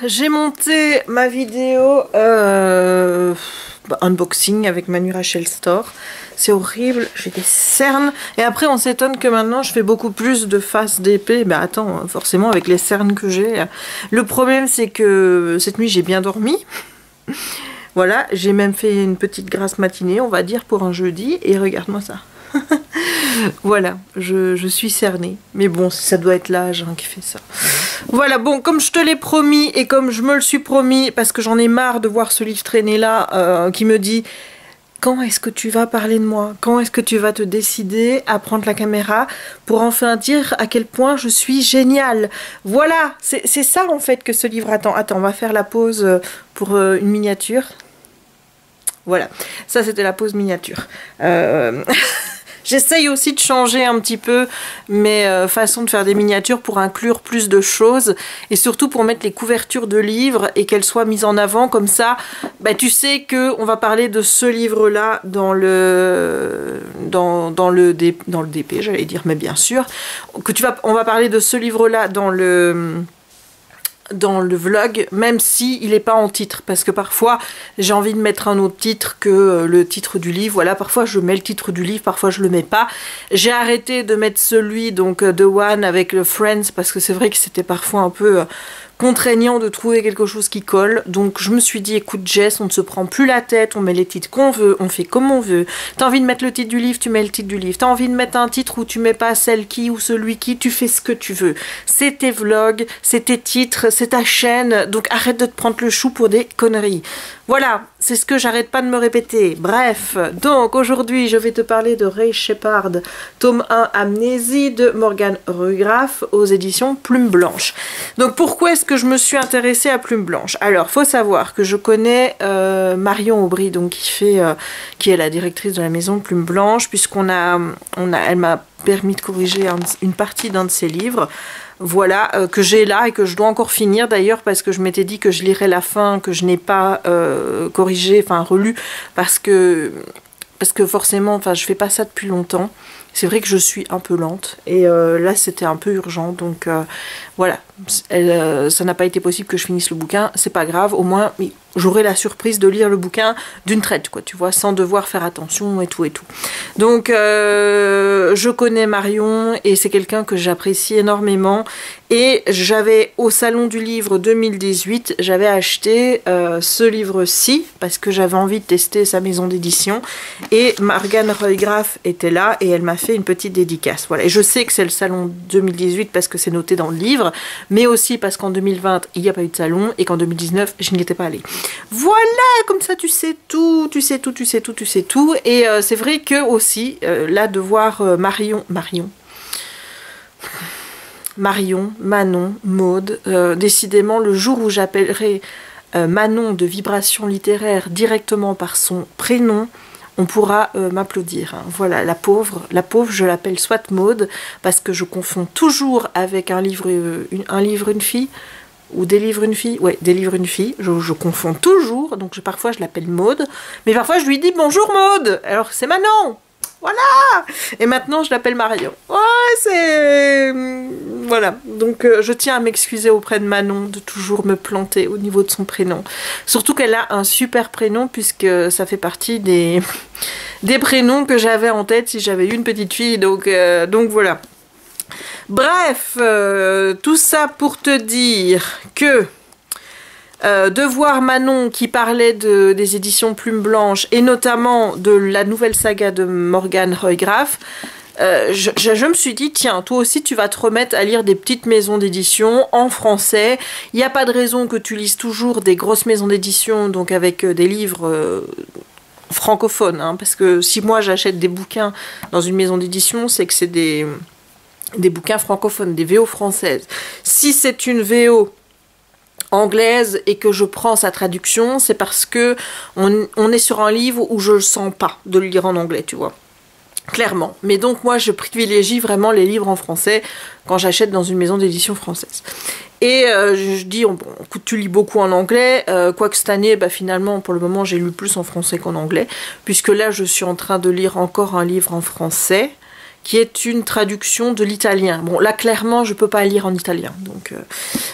j'ai monté ma vidéo unboxing avec Manu Rachel Store. C'est horrible, j'ai des cernes. Et après, on s'étonne que maintenant, je fais beaucoup plus de face d'épée. Bah attends, forcément, avec les cernes que j'ai. Le problème, c'est que cette nuit, j'ai bien dormi. Voilà, j'ai même fait une petite grasse matinée, on va dire, pour un jeudi. Et regarde-moi ça. Voilà, je suis cernée. Mais bon, ça doit être l'âge qui fait ça. Voilà, bon, comme je te l'ai promis et comme je me le suis promis, parce que j'en ai marre de voir ce livre traîner là, qui me dit « Quand est-ce que tu vas parler de moi? Quand est-ce que tu vas te décider à prendre la caméra pour enfin dire à quel point je suis géniale ?» Voilà, c'est ça en fait que ce livre attend. Attends, on va faire la pause pour une miniature. Voilà, ça c'était la pause miniature. J'essaye aussi de changer un petit peu mes façons de faire des miniatures pour inclure plus de choses et surtout pour mettre les couvertures de livres et qu'elles soient mises en avant comme ça. Bah, tu sais qu'on va parler de ce livre-là dans le DP, j'allais dire, mais bien sûr. On va parler de ce livre-là dans le vlog, même si il n'est pas en titre, parce que parfois j'ai envie de mettre un autre titre que le titre du livre. Voilà, parfois je mets le titre du livre, parfois je le mets pas. J'ai arrêté de mettre celui donc de One avec le Friends, parce que c'est vrai que c'était parfois un peu contraignant de trouver quelque chose qui colle. Donc je me suis dit, écoute Jess, on ne se prend plus la tête, on met les titres qu'on veut, on fait comme on veut. T'as envie de mettre le titre du livre, tu mets le titre du livre. T'as envie de mettre un titre où tu mets pas celle qui ou celui qui, tu fais ce que tu veux. C'est tes vlogs, c'est tes titres, c'est ta chaîne, donc arrête de te prendre le chou pour des conneries. Voilà, c'est ce que j'arrête pas de me répéter. Bref, donc aujourd'hui je vais te parler de Ray Shepard, tome 1 Amnésie de Morgane Ruegraf aux éditions Plume Blanche. Donc pourquoi est-ce que je me suis intéressée à Plume Blanche? Alors, faut savoir que je connais Marion Aubry, donc qui est la directrice de la maison Plume Blanche, elle m'a permis de corriger une partie d'un de ses livres. Voilà, que j'ai là et que je dois encore finir d'ailleurs parce que je m'étais dit que je lirais la fin, que je n'ai pas corrigé, enfin relu, parce que forcément, enfin je fais pas ça depuis longtemps. C'est vrai que je suis un peu lente et là c'était un peu urgent, donc voilà, ça n'a pas été possible que je finisse le bouquin, c'est pas grave, au moins j'aurai la surprise de lire le bouquin d'une traite, quoi, tu vois, sans devoir faire attention et tout et tout. Donc je connais Marion et c'est quelqu'un que j'apprécie énormément et j'avais au salon du livre 2018, j'avais acheté ce livre-ci parce que j'avais envie de tester sa maison d'édition et Morgane Ruegraf était là et elle m'a fait une petite dédicace. Voilà, et je sais que c'est le salon 2018 parce que c'est noté dans le livre, mais aussi parce qu'en 2020 il n'y a pas eu de salon et qu'en 2019 je n'y étais pas allée. Voilà, comme ça tu sais tout, tu sais tout, tu sais tout, tu sais tout. Et c'est vrai que aussi, là de voir Manon, Maude, décidément le jour où j'appellerai Manon de Vibration Littéraire directement par son prénom, on pourra m'applaudir. Hein. Voilà, la pauvre, je l'appelle soit Maude, parce que je confonds toujours avec un livre, une fille, ou délivre une fille, ouais, délivre une fille, je confonds toujours, donc parfois je l'appelle Maude, mais parfois je lui dis bonjour Maude, alors c'est Manon, voilà, et maintenant je l'appelle Marion, ouais, c'est... Voilà, donc je tiens à m'excuser auprès de Manon de toujours me planter au niveau de son prénom, surtout qu'elle a un super prénom, puisque ça fait partie des prénoms que j'avais en tête si j'avais eu une petite fille, donc voilà. Bref, tout ça pour te dire que de voir Manon qui parlait des éditions Plume Blanche et notamment de la nouvelle saga de Morgane Ruegraf, je me suis dit, tiens, toi aussi tu vas te remettre à lire des petites maisons d'édition en français. Il n'y a pas de raison que tu lises toujours des grosses maisons d'édition, donc avec des livres... francophones, hein, parce que si moi j'achète des bouquins dans une maison d'édition, c'est que c'est des bouquins francophones, des VO françaises. Si c'est une VO anglaise et que je prends sa traduction, c'est parce que on est sur un livre où je ne sens pas de le lire en anglais, tu vois. Clairement. Mais donc moi je privilégie vraiment les livres en français quand j'achète dans une maison d'édition française. Et je dis, bon, écoute, tu lis beaucoup en anglais, quoique cette année, bah, finalement, pour le moment, j'ai lu plus en français qu'en anglais, puisque là, je suis en train de lire encore un livre en français, qui est une traduction de l'italien. Bon, là, clairement, je peux pas lire en italien,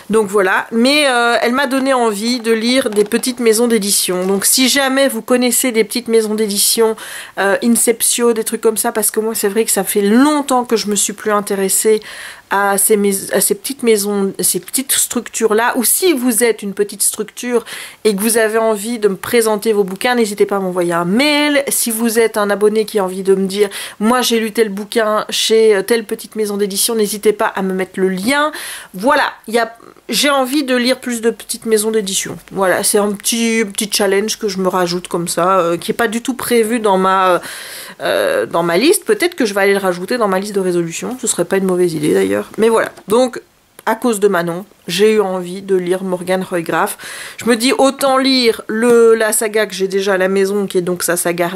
donc voilà. Mais elle m'a donné envie de lire des petites maisons d'édition. Donc, si jamais vous connaissez des petites maisons d'édition, Inceptio, des trucs comme ça, parce que moi, c'est vrai que ça fait longtemps que je me suis plus intéressée à ces petites maisons, ces petites structures-là, ou si vous êtes une petite structure et que vous avez envie de me présenter vos bouquins, n'hésitez pas à m'envoyer un mail. Si vous êtes un abonné qui a envie de me dire « Moi, j'ai lu tel bouquin chez telle petite maison d'édition », n'hésitez pas à me mettre le lien. Voilà, j'ai envie de lire plus de petites maisons d'édition. Voilà, c'est un petit challenge que je me rajoute comme ça, qui n'est pas du tout prévu dans ma liste. Peut-être que je vais aller le rajouter dans ma liste de résolution. Ce serait pas une mauvaise idée d'ailleurs. Mais voilà, donc à cause de Manon, j'ai eu envie de lire Morgane Roygraff. Je me dis autant lire la saga que j'ai déjà à la maison, qui est donc sa saga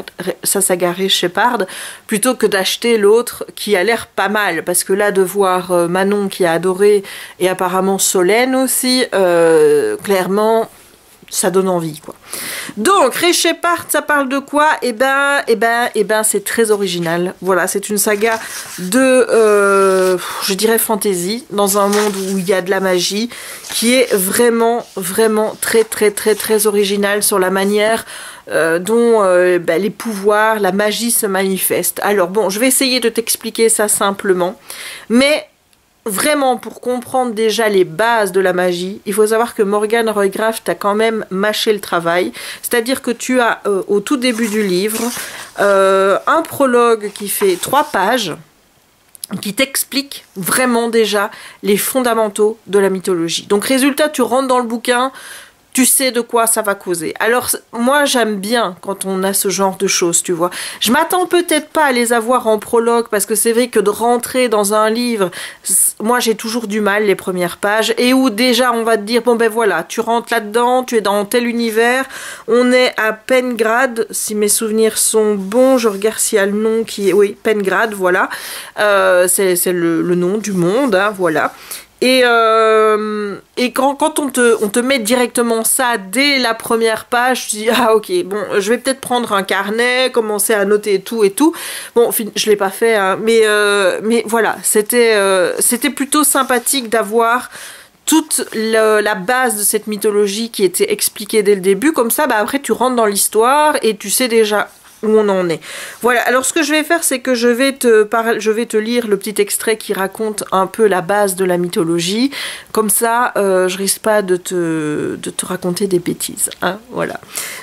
Shepard, plutôt que d'acheter l'autre qui a l'air pas mal. Parce que là, de voir Manon qui a adoré, et apparemment Solène aussi, clairement, ça donne envie, quoi. Donc, Ray Shepard, ça parle de quoi? Eh ben, c'est très original. Voilà, c'est une saga de, je dirais, fantasy, dans un monde où il y a de la magie, qui est vraiment, vraiment très, très, très, très original sur la manière dont les pouvoirs, la magie se manifestent. Alors, bon, je vais essayer de t'expliquer ça simplement, mais vraiment, pour comprendre déjà les bases de la magie, il faut savoir que Morgane Roygraff t'a quand même mâché le travail. C'est-à-dire que tu as, au tout début du livre, un prologue qui fait 3 pages, qui t'explique vraiment déjà les fondamentaux de la mythologie. Donc, résultat, tu rentres dans le bouquin, tu sais de quoi ça va causer. Alors, moi, j'aime bien quand on a ce genre de choses, tu vois. Je m'attends peut-être pas à les avoir en prologue, parce que c'est vrai que de rentrer dans un livre, moi, j'ai toujours du mal, les premières pages, et où déjà, on va te dire, bon, ben voilà, tu rentres là-dedans, tu es dans tel univers, on est à Pengrad, si mes souvenirs sont bons, je regarde s'il y a le nom qui est... Oui, Pengrad, voilà. C'est le nom du monde, hein, voilà. Et quand on te met directement ça dès la première page, tu dis ah ok, bon, je vais peut-être prendre un carnet, commencer à noter tout et tout. Bon, je l'ai pas fait, hein, mais voilà, c'était plutôt sympathique d'avoir toute la base de cette mythologie qui était expliquée dès le début. Comme ça, bah après tu rentres dans l'histoire et tu sais déjà où on en est. Voilà, alors ce que je vais faire, c'est que je vais te lire le petit extrait qui raconte un peu la base de la mythologie. Comme ça, je risque pas de te raconter des bêtises. Hein, voilà.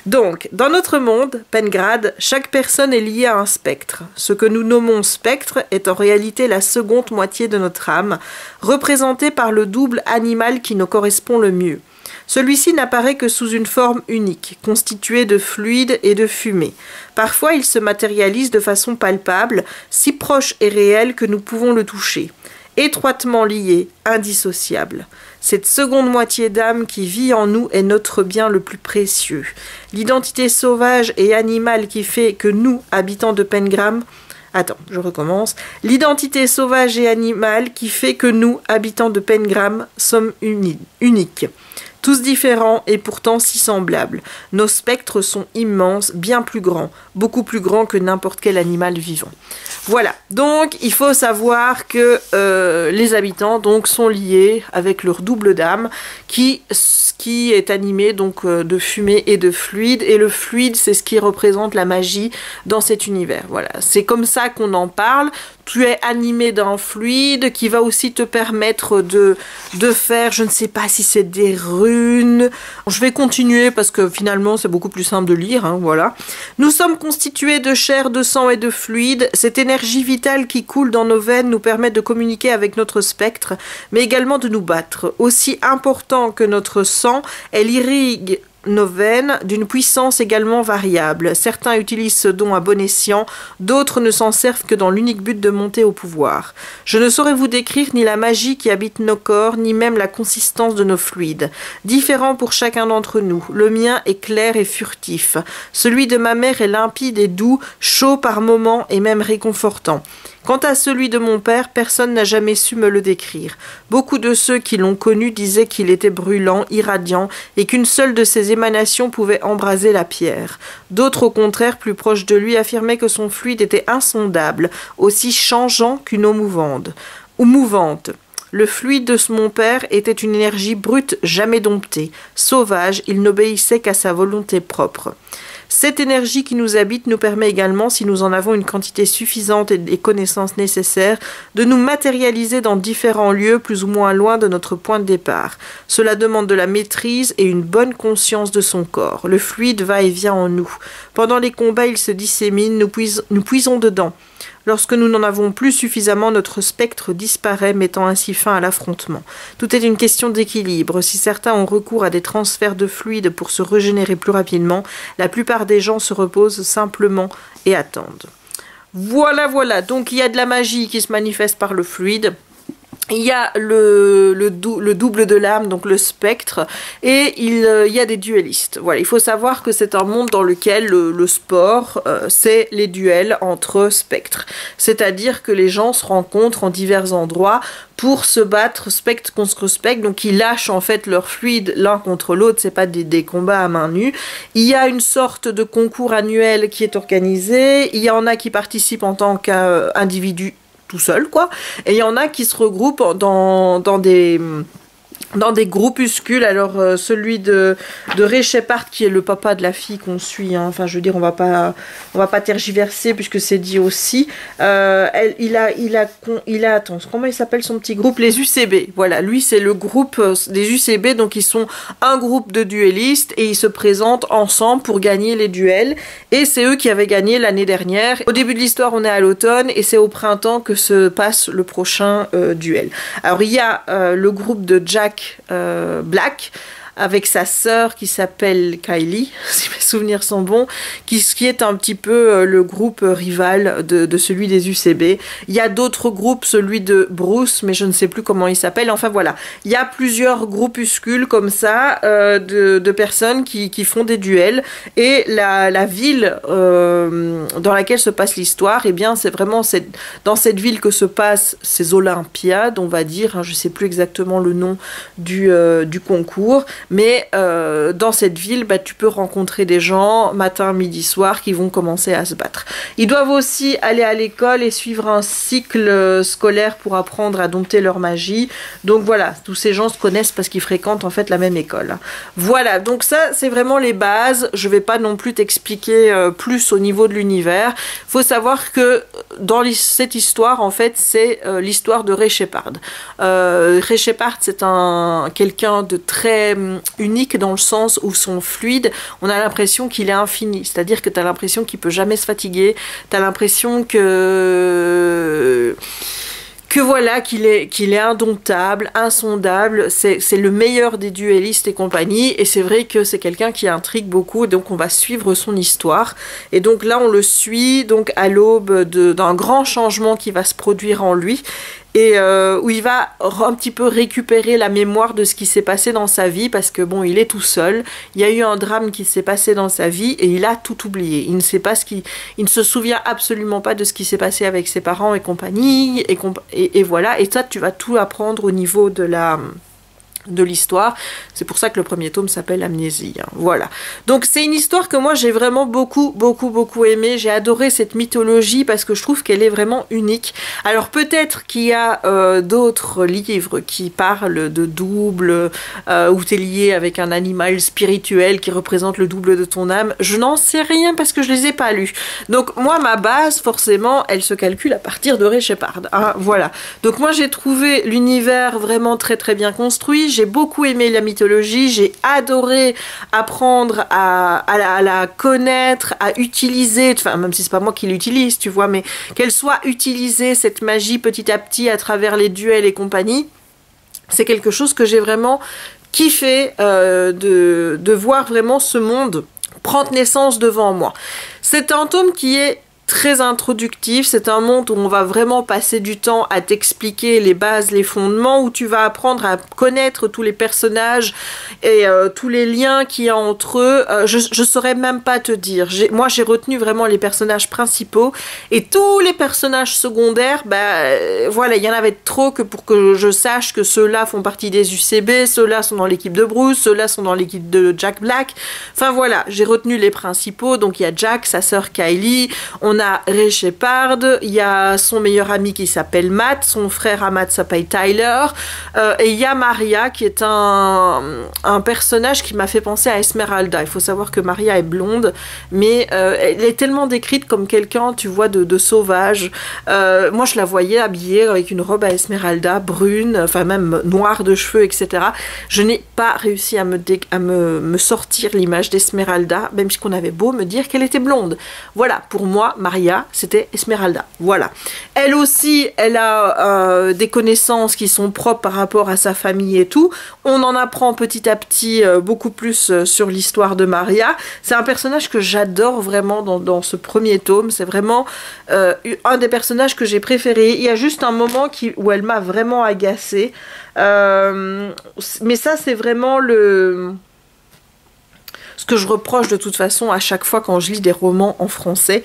Donc, dans notre monde, Pengrad, chaque personne est liée à un spectre. Ce que nous nommons spectre est en réalité la seconde moitié de notre âme, représentée par le double animal qui nous correspond le mieux. Celui-ci n'apparaît que sous une forme unique, constituée de fluide et de fumée. Parfois, il se matérialise de façon palpable, si proche et réelle que nous pouvons le toucher. Étroitement lié, indissociable. Cette seconde moitié d'âme qui vit en nous est notre bien le plus précieux. L'identité sauvage et animale qui fait que nous, habitants de Pengram, L'identité sauvage et animale qui fait que nous, habitants de Pengram, sommes uniques. Tous différents et pourtant si semblables. Nos spectres sont immenses, bien plus grands, beaucoup plus grands que n'importe quel animal vivant. Voilà, donc il faut savoir que les habitants donc, sont liés avec leur double d'âme qui est animé donc, de fumée et de fluide. Et le fluide, c'est ce qui représente la magie dans cet univers. Voilà, c'est comme ça qu'on en parle. Tu es animé d'un fluide qui va aussi te permettre de faire, je ne sais pas si c'est des runes. Je vais continuer parce que finalement c'est beaucoup plus simple de lire, hein, voilà. Nous sommes constitués de chair, de sang et de fluide. Cette énergie vitale qui coule dans nos veines nous permet de communiquer avec notre spectre, mais également de nous battre. Aussi important que notre sang, elle irrigue nos veines d'une puissance également variable. Certains utilisent ce don à bon escient, d'autres ne s'en servent que dans l'unique but de monter au pouvoir. Je ne saurais vous décrire ni la magie qui habite nos corps, ni même la consistance de nos fluides. Différent pour chacun d'entre nous. Le mien est clair et furtif. Celui de ma mère est limpide et doux, chaud par moments et même réconfortant. Quant à celui de mon père, personne n'a jamais su me le décrire. Beaucoup de ceux qui l'ont connu disaient qu'il était brûlant, irradiant, et qu'une seule de ses émanations pouvait embraser la pierre. D'autres, au contraire, plus proches de lui, affirmaient que son fluide était insondable, aussi changeant qu'une eau mouvante. Le fluide de mon père était une énergie brute jamais domptée. Sauvage, il n'obéissait qu'à sa volonté propre. Cette énergie qui nous habite nous permet également, si nous en avons une quantité suffisante et des connaissances nécessaires, de nous matérialiser dans différents lieux plus ou moins loin de notre point de départ. Cela demande de la maîtrise et une bonne conscience de son corps. Le fluide va et vient en nous. Pendant les combats, il se dissémine, nous puisons dedans. Lorsque nous n'en avons plus suffisamment, notre spectre disparaît, mettant ainsi fin à l'affrontement. Tout est une question d'équilibre. Si certains ont recours à des transferts de fluide pour se régénérer plus rapidement, la plupart des gens se reposent simplement et attendent. Voilà. Donc il y a de la magie qui se manifeste par le fluide. Il y a le double de l'âme, donc le spectre, et il y a des duellistes. Voilà, il faut savoir que c'est un monde dans lequel le sport, c'est les duels entre spectres. C'est-à-dire que les gens se rencontrent en divers endroits pour se battre spectre contre spectre, donc ils lâchent en fait leur fluide l'un contre l'autre, c'est pas des combats à main nue. Il y a une sorte de concours annuel qui est organisé, il y en a qui participent en tant qu'individu tout seul, quoi. Et il y en a qui se regroupent dans des groupuscules. Alors celui de Ray Shepard, qui est le papa de la fille qu'on suit, hein. Enfin je veux dire, on va pas tergiverser puisque c'est dit aussi. Il a attends, comment il s'appelle son petit groupe? Les UCB. Voilà, lui c'est le groupe des UCB, donc ils sont un groupe de duellistes et ils se présentent ensemble pour gagner les duels, et c'est eux qui avaient gagné l'année dernière. Au début de l'histoire, on est à l'automne et c'est au printemps que se passe le prochain duel. Alors il y a le groupe de Jack Black avec sa sœur qui s'appelle Kylie, si mes souvenirs sont bons, qui est un petit peu le groupe rival de celui des UCB. Il y a d'autres groupes, celui de Bruce, mais je ne sais plus comment il s'appelle. Enfin voilà, il y a plusieurs groupuscules comme ça de personnes qui font des duels. Et la ville dans laquelle se passe l'histoire, eh bien c'est vraiment dans cette ville que se passent ces Olympiades, on va dire, hein, je ne sais plus exactement le nom du concours. Mais dans cette ville, tu peux rencontrer des gens matin, midi, soir qui vont commencer à se battre. Ils doivent aussi aller à l'école et suivre un cycle scolaire pour apprendre à dompter leur magie. Donc voilà, tous ces gens se connaissent parce qu'ils fréquentent en fait la même école. Voilà, donc ça c'est vraiment les bases. Je ne vais pas non plus t'expliquer plus au niveau de l'univers. Il faut savoir que dans cette histoire, en fait, c'est l'histoire de Ray Shepard. Ray Shepard, c'est quelqu'un de très unique dans le sens où son fluide, on a l'impression qu'il est infini, c'est-à-dire que tu as l'impression qu'il peut jamais se fatiguer, tu as l'impression que voilà, qu'il est indomptable, insondable, c'est le meilleur des duellistes et compagnie, et c'est vrai que c'est quelqu'un qui intrigue beaucoup, donc on va suivre son histoire, et donc là on le suit donc à l'aube d'un grand changement qui va se produire en lui, et où il va un petit peu récupérer la mémoire de ce qui s'est passé dans sa vie, parce que bon, il est tout seul, il y a eu un drame qui s'est passé dans sa vie et il a tout oublié. Il ne se souvient absolument pas de ce qui s'est passé avec ses parents et compagnie, et voilà, et ça tu vas tout apprendre au niveau de l'histoire. C'est pour ça que le premier tome s'appelle Amnésie, hein. Voilà. Donc c'est une histoire que moi j'ai vraiment beaucoup aimé. J'ai adoré cette mythologie parce que je trouve qu'elle est vraiment unique. Alors peut-être qu'il y a d'autres livres qui parlent de double, où tu es lié avec un animal spirituel qui représente le double de ton âme. Je n'en sais rien parce que je les ai pas lus. Donc moi ma base forcément elle se calcule à partir de Ray Shepard, hein. Voilà. Donc moi j'ai trouvé l'univers vraiment très bien construit. J'ai beaucoup aimé la mythologie, j'ai adoré apprendre à la connaître, à utiliser, enfin même si c'est pas moi qui l'utilise, tu vois, mais qu'elle soit utilisée, cette magie, petit à petit à travers les duels et compagnie. C'est quelque chose que j'ai vraiment kiffé de voir vraiment ce monde prendre naissance devant moi. C'est un tome qui est très introductif, c'est un monde où on va vraiment passer du temps à t'expliquer les bases, les fondements, où tu vas apprendre à connaître tous les personnages et tous les liens qu'il y a entre eux. Je saurais même pas te dire. Moi j'ai retenu vraiment les personnages principaux et tous les personnages secondaires, voilà, il y en avait trop que pour que je sache que ceux-là font partie des UCB, ceux-là sont dans l'équipe de Bruce, ceux-là sont dans l'équipe de Jack Black. Enfin voilà, j'ai retenu les principaux. Donc il y a Jack, sa sœur Kylie, on a Ray Shepard, il y a son meilleur ami qui s'appelle Matt, son frère à Matt s'appelle Tyler, et il y a Maria qui est un personnage qui m'a fait penser à Esmeralda. Il faut savoir que Maria est blonde, mais elle est tellement décrite comme quelqu'un, tu vois, de sauvage. Moi je la voyais habillée avec une robe à Esmeralda, brune, enfin même noire de cheveux, etc. Je n'ai pas réussi à me sortir l'image d'Esmeralda, même si on avait beau me dire qu'elle était blonde. Voilà, pour moi, Maria, c'était Esmeralda. Voilà. Elle aussi, elle a des connaissances qui sont propres par rapport à sa famille et tout. On en apprend petit à petit beaucoup plus sur l'histoire de Maria. C'est un personnage que j'adore vraiment dans ce premier tome. C'est vraiment un des personnages que j'ai préférés. Il y a juste un moment où elle m'a vraiment agacée. Mais ça, c'est vraiment ce que je reproche de toute façon à chaque fois quand je lis des romans en français.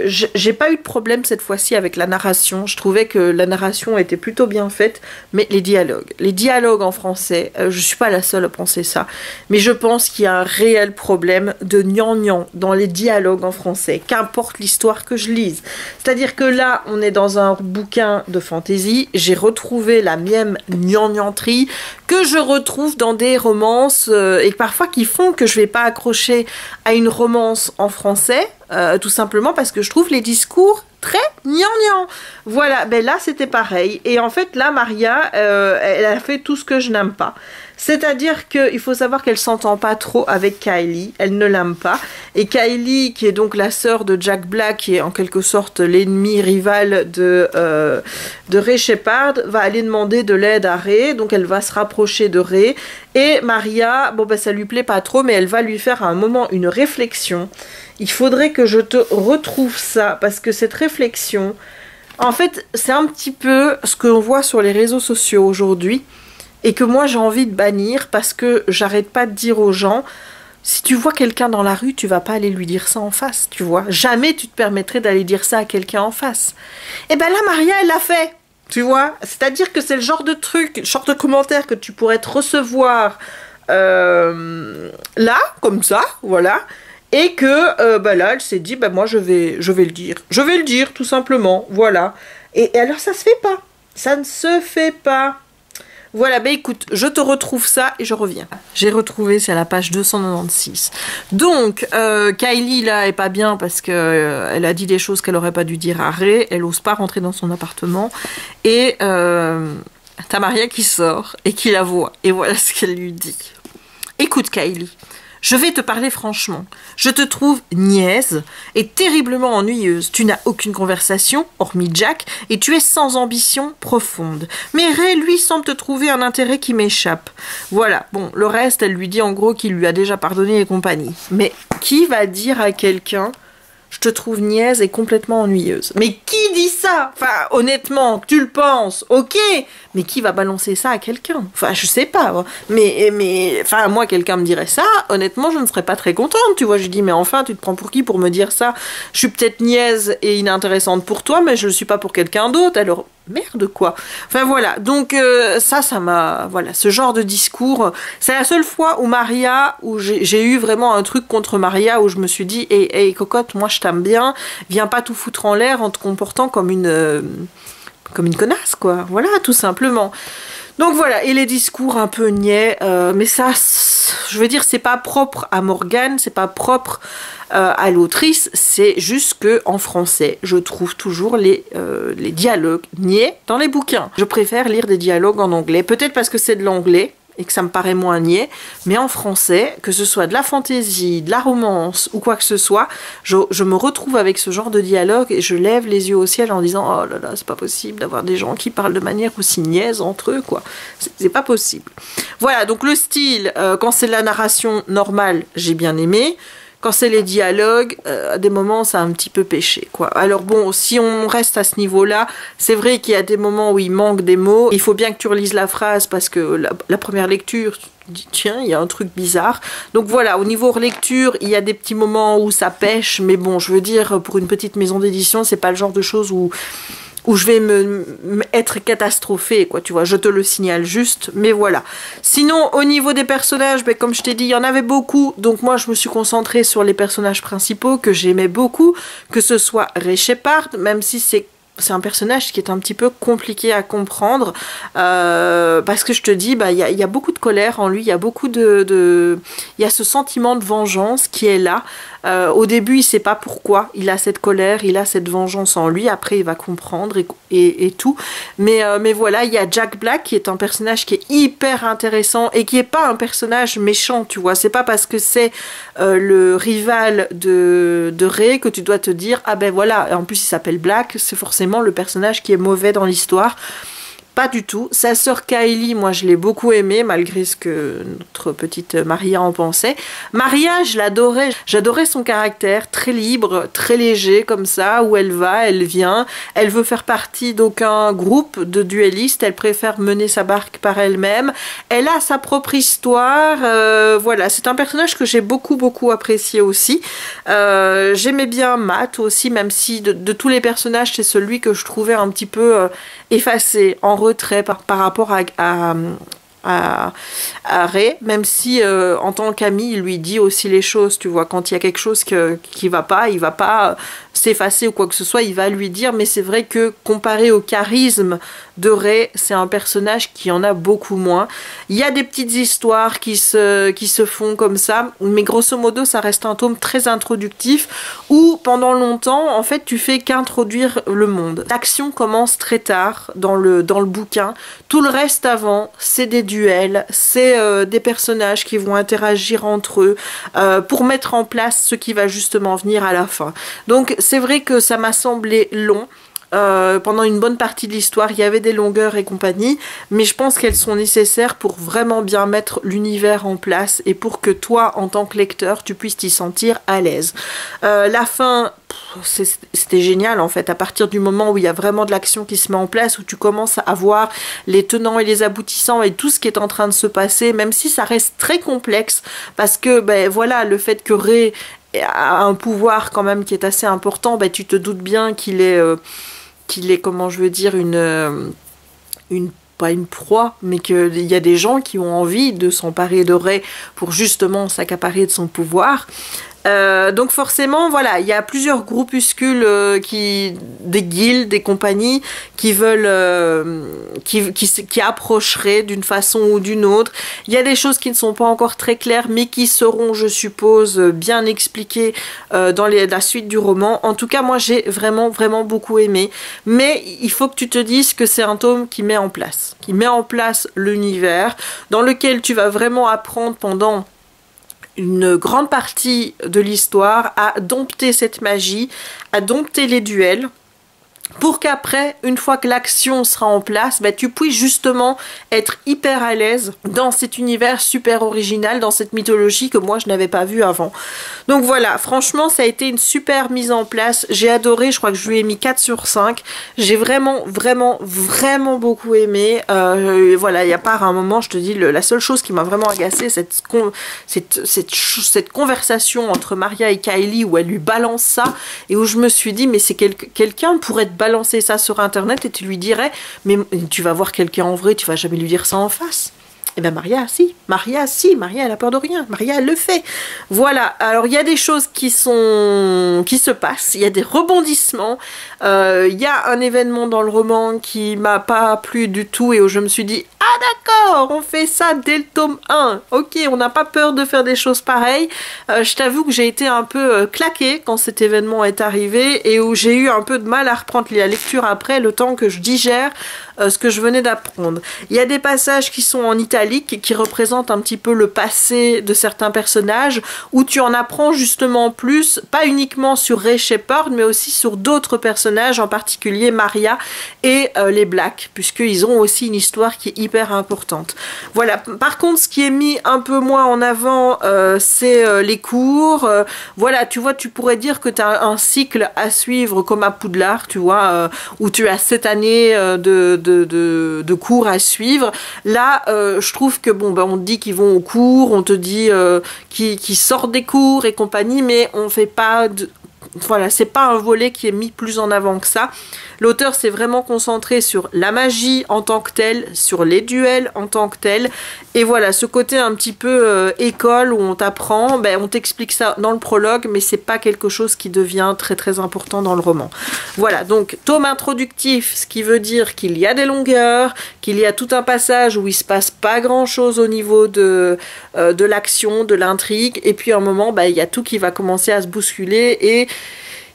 J'ai pas eu de problème cette fois-ci avec la narration. Je trouvais que la narration était plutôt bien faite, mais les dialogues en français, je suis pas la seule à penser ça, mais je pense qu'il y a un réel problème de gnangnan dans les dialogues en français, qu'importe l'histoire que je lise. C'est-à-dire que là, on est dans un bouquin de fantasy, j'ai retrouvé la même gnagnanterie que je retrouve dans des romances et parfois qui font que je vais pas accrocher à une romance en français. Tout simplement parce que je trouve les discours très gnangnan. Voilà, ben là c'était pareil. Et en fait là Maria, elle a fait tout ce que je n'aime pas. C'est-à-dire qu'il faut savoir qu'elle s'entend pas trop avec Kylie, elle ne l'aime pas. Et Kylie, qui est donc la sœur de Jack Black, qui est en quelque sorte l'ennemi rival de Ray Shepard, va aller demander de l'aide à Ray, donc elle va se rapprocher de Ray. Et Maria, bon ben ça lui plaît pas trop, mais elle va lui faire à un moment une réflexion. Il faudrait que je te retrouve ça, parce que cette réflexion, en fait, c'est un petit peu ce qu'on voit sur les réseaux sociaux aujourd'hui, et que moi j'ai envie de bannir, parce que j'arrête pas de dire aux gens, si tu vois quelqu'un dans la rue, tu vas pas aller lui dire ça en face, tu vois. Jamais tu te permettrais d'aller dire ça à quelqu'un en face. Et ben là, Maria, elle l'a fait, tu vois. C'est-à-dire que c'est le genre de truc, le genre de commentaire que tu pourrais te recevoir là, comme ça, voilà. Et que là, elle s'est dit, moi je vais le dire. Je vais le dire, tout simplement, voilà. Et alors, ça se fait pas. Ça ne se fait pas. Voilà, écoute, je te retrouve ça et je reviens. J'ai retrouvé, c'est à la page 296. Donc, Kylie, là, est pas bien parce que elle a dit des choses qu'elle aurait pas dû dire à Ray. Elle ose pas rentrer dans son appartement. Et t'as Maria qui sort et qui la voit. Et voilà ce qu'elle lui dit. Écoute, Kylie. Je vais te parler franchement. Je te trouve niaise et terriblement ennuyeuse. Tu n'as aucune conversation, hormis Jack, et tu es sans ambition profonde. Mais Ray, lui, semble te trouver un intérêt qui m'échappe. Voilà, bon, le reste, elle lui dit en gros qu'il lui a déjà pardonné et compagnie. Mais qui va dire à quelqu'un « Je te trouve niaise et complètement ennuyeuse ». Mais qui dit ça? Enfin, honnêtement, tu le penses, ok, mais qui va balancer ça à quelqu'un? Enfin, je sais pas. Mais, enfin, moi, quelqu'un me dirait ça, honnêtement, je ne serais pas très contente, tu vois. Je dis, mais enfin, tu te prends pour qui pour me dire ça? Je suis peut-être niaise et inintéressante pour toi, mais je le suis pas pour quelqu'un d'autre, alors... Merde quoi. Enfin voilà, donc ça m'a... Voilà, ce genre de discours, c'est la seule fois où Maria, où j'ai eu vraiment un truc contre Maria, où je me suis dit, hey, cocotte, moi je t'aime bien, viens pas tout foutre en l'air en te comportant comme une connasse quoi, voilà, tout simplement. Donc voilà, et les discours un peu niais, mais ça, je veux dire, c'est pas propre à Morgane, c'est pas propre à l'autrice, c'est juste que en français, je trouve toujours les dialogues niais dans les bouquins. Je préfère lire des dialogues en anglais, peut-être parce que c'est de l'anglais et que ça me paraît moins niais, mais en français, que ce soit de la fantaisie, de la romance ou quoi que ce soit, je me retrouve avec ce genre de dialogue et je lève les yeux au ciel en disant oh là là, c'est pas possible d'avoir des gens qui parlent de manière aussi niaise entre eux, quoi. C'est pas possible. Voilà, donc le style, quand c'est de la narration normale, j'ai bien aimé. Quand c'est les dialogues, à des moments, ça a un petit peu pêché, quoi. Alors bon, si on reste à ce niveau-là, c'est vrai qu'il y a des moments où il manque des mots. Il faut bien que tu relises la phrase parce que la première lecture, tu te dis, tiens, il y a un truc bizarre. Donc voilà, au niveau relecture, il y a des petits moments où ça pêche, mais bon, je veux dire, pour une petite maison d'édition, c'est pas le genre de choses où je vais être catastrophée, quoi, tu vois, je te le signale juste, mais voilà. Sinon, au niveau des personnages, ben, comme je t'ai dit, il y en avait beaucoup, donc moi, je me suis concentrée sur les personnages principaux que j'aimais beaucoup, que ce soit Ray Shepard, même si c'est un personnage qui est un petit peu compliqué à comprendre, parce que je te dis, bah, y a beaucoup de colère en lui, il y a beaucoup il y a ce sentiment de vengeance qui est là. Au début, il sait pas pourquoi il a cette colère, il a cette vengeance en lui. Après, il va comprendre et tout. Mais voilà, il y a Jack Black qui est un personnage qui est hyper intéressant et qui est pas un personnage méchant, tu vois. C'est pas parce que c'est le rival de Ray que tu dois te dire ah ben voilà. En plus, il s'appelle Black, c'est forcément le personnage qui est mauvais dans l'histoire. Pas du tout. Sa sœur Kylie, moi je l'ai beaucoup aimée, malgré ce que notre petite Maria en pensait. Maria, je l'adorais. J'adorais son caractère, très libre, très léger comme ça, où elle va, elle vient. Elle veut faire partie d'aucun groupe de duellistes, elle préfère mener sa barque par elle-même. Elle a sa propre histoire. Voilà, c'est un personnage que j'ai beaucoup apprécié aussi. J'aimais bien Matt aussi, même si de tous les personnages, c'est celui que je trouvais un petit peu effacé, en retrait par rapport à Ray, même si en tant qu'ami il lui dit aussi les choses, tu vois, quand il y a quelque chose qui va pas, il va pas s'effacer ou quoi que ce soit, il va lui dire, mais c'est vrai que comparé au charisme de Ray, c'est un personnage qui en a beaucoup moins. Il y a des petites histoires qui se font comme ça, mais grosso modo ça reste un tome très introductif où pendant longtemps en fait tu fais qu'introduire le monde. L'action commence très tard dans le bouquin, tout le reste avant c'est des duels, c'est des personnages qui vont interagir entre eux pour mettre en place ce qui va justement venir à la fin. Donc c'est vrai que ça m'a semblé long. Pendant une bonne partie de l'histoire, il y avait des longueurs et compagnie, mais je pense qu'elles sont nécessaires pour vraiment bien mettre l'univers en place et pour que toi, en tant que lecteur, tu puisses t'y sentir à l'aise. La fin, c'était génial en fait, à partir du moment où il y a vraiment de l'action qui se met en place, où tu commences à voir les tenants et les aboutissants et tout ce qui est en train de se passer, même si ça reste très complexe, parce que ben voilà, le fait que Ray a un pouvoir quand même qui est assez important, ben, tu te doutes bien qu'il est comment je veux dire, pas une proie, mais qu'il y a des gens qui ont envie de s'emparer de Ray pour justement s'accaparer de son pouvoir. Donc forcément, voilà, il y a plusieurs groupuscules des guildes, des compagnies qui veulent, qui approcheraient d'une façon ou d'une autre. Il y a des choses qui ne sont pas encore très claires, mais qui seront, je suppose, bien expliquées dans la suite du roman. En tout cas, moi, j'ai vraiment beaucoup aimé. Mais il faut que tu te dises que c'est un tome qui met en place l'univers, dans lequel tu vas vraiment apprendre pendant une grande partie de l'histoire à dompter cette magie, à dompter les duels, pour qu'après, une fois que l'action sera en place, bah, tu puisses justement être hyper à l'aise dans cet univers super original, dans cette mythologie que moi je n'avais pas vue avant. Donc voilà, franchement ça a été une super mise en place, j'ai adoré, je crois que je lui ai mis 4 sur 5, j'ai vraiment beaucoup aimé. Voilà, il y a pas un moment, je te dis, la seule chose qui m'a vraiment agacée, cette conversation entre Maria et Kylie où elle lui balance ça, et où je me suis dit, mais c'est quelqu'un pourrait te balancer ça sur internet et tu lui dirais, mais tu vas voir quelqu'un en vrai, tu vas jamais lui dire ça en face. Et bien Maria elle a peur de rien, Maria elle le fait. Voilà, alors il y a des choses qui se passent, il y a des rebondissements, il y a un événement dans le roman qui m'a pas plu du tout et où je me suis dit, ah d'accord, on fait ça dès le tome 1, ok, on n'a pas peur de faire des choses pareilles. Je t'avoue que j'ai été un peu claquée quand cet événement est arrivé et où j'ai eu un peu de mal à reprendre la lecture après, le temps que je digère ce que je venais d'apprendre. Il y a des passages qui sont en italique, qui représentent un petit peu le passé de certains personnages, où tu en apprends justement plus, pas uniquement sur Ray Shepherd, mais aussi sur d'autres personnages, en particulier Maria et les Black, puisqu'ils ont aussi une histoire qui est hyper importante. Voilà. Par contre, ce qui est mis un peu moins en avant, c'est les cours. Voilà, tu vois, tu pourrais dire que tu as un cycle à suivre comme à Poudlard, tu vois, où tu as 7 années de cours à suivre. Là, je trouve que, bon, ben, on te dit qu'ils vont au cours, on te dit qu'ils sortent des cours et compagnie, mais on fait pas de... Voilà, c'est pas un volet qui est mis plus en avant que ça. L'auteur s'est vraiment concentré sur la magie en tant que telle, sur les duels en tant que telle. Et voilà, ce côté un petit peu école où on t'apprend, ben, on t'explique ça dans le prologue, mais c'est pas quelque chose qui devient très très important dans le roman. Voilà, donc tome introductif, ce qui veut dire qu'il y a des longueurs, qu'il y a tout un passage où il se passe pas grand chose au niveau de l'action, de l'intrigue, et puis à un moment, ben, il y a tout qui va commencer à se bousculer et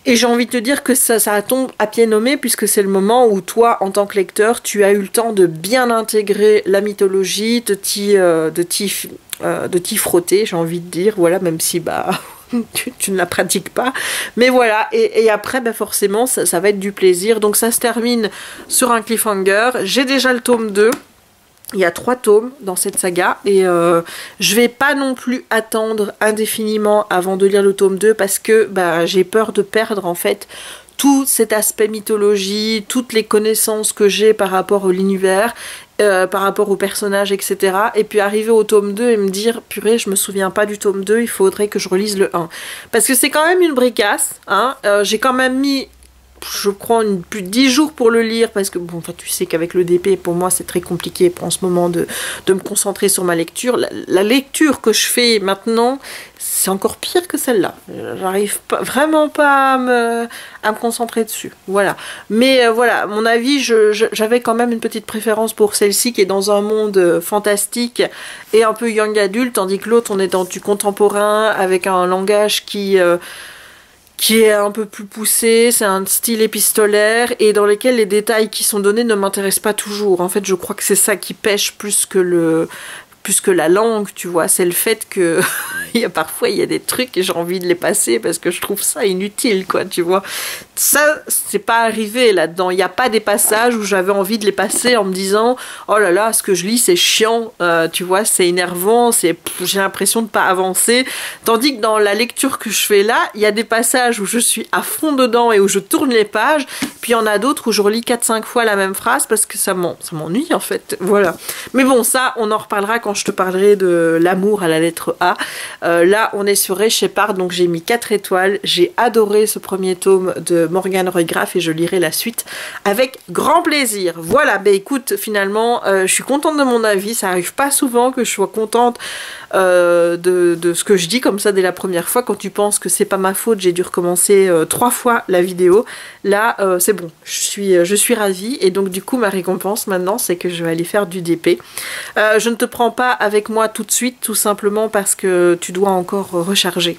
j'ai envie de te dire que ça tombe à pied nommé, puisque c'est le moment où toi, en tant que lecteur, tu as eu le temps de bien intégrer la mythologie, de t'y frotter, j'ai envie de dire, voilà, même si bah tu ne la pratiques pas. Mais voilà, et après, bah forcément, ça va être du plaisir. Donc ça se termine sur un cliffhanger. J'ai déjà le tome 2. Il y a 3 tomes dans cette saga et je vais pas non plus attendre indéfiniment avant de lire le tome 2 parce que bah, j'ai peur de perdre en fait tout cet aspect mythologie, toutes les connaissances que j'ai par rapport à l'univers, par rapport aux personnages, etc. Et puis arriver au tome 2 et me dire « Purée, je me souviens pas du tome 2, il faudrait que je relise le 1. » Parce que c'est quand même une bricasse, hein. J'ai quand même mis... Je prends plus de 10 jours pour le lire parce que bon, enfin, tu sais qu'avec le DP pour moi c'est très compliqué en ce moment de me concentrer sur ma lecture. La lecture que je fais maintenant c'est encore pire que celle-là. J'arrive vraiment pas à me concentrer dessus. Voilà. Mais voilà, à mon avis, j'avais quand même une petite préférence pour celle-ci qui est dans un monde fantastique et un peu young adulte, tandis que l'autre on est dans du contemporain avec un langage qui est un peu plus poussé, c'est un style épistolaire et dans lequel les détails qui sont donnés ne m'intéressent pas toujours. En fait, je crois que c'est ça qui pêche plus que la langue, tu vois. C'est le fait que parfois il y a des trucs et j'ai envie de les passer parce que je trouve ça inutile, quoi, tu vois. Ça, c'est pas arrivé là-dedans. Il n'y a pas des passages où j'avais envie de les passer en me disant « Oh là là, ce que je lis, c'est chiant, tu vois, c'est énervant, j'ai l'impression de pas avancer. » Tandis que dans la lecture que je fais là, il y a des passages où je suis à fond dedans et où je tourne les pages. Puis il y en a d'autres où je relis 4-5 fois la même phrase parce que ça m'ennuie, en fait. Voilà. Mais bon, ça, on en reparlera quand je te parlerai de l'amour à la lettre A. Là, on est sur Ray Shepherd, donc j'ai mis 4 étoiles. J'ai adoré ce premier tome de Morgan Roy Graff et je lirai la suite avec grand plaisir. Voilà, ben écoute, finalement, je suis contente de mon avis. Ça arrive pas souvent que je sois contente de ce que je dis comme ça dès la première fois. Quand tu penses que c'est pas ma faute, j'ai dû recommencer 3 fois la vidéo. Là, c'est bon, je suis ravie. Et donc du coup, ma récompense maintenant, c'est que je vais aller faire du DP. Je ne te prends pas avec moi tout de suite, tout simplement parce que tu dois encore recharger.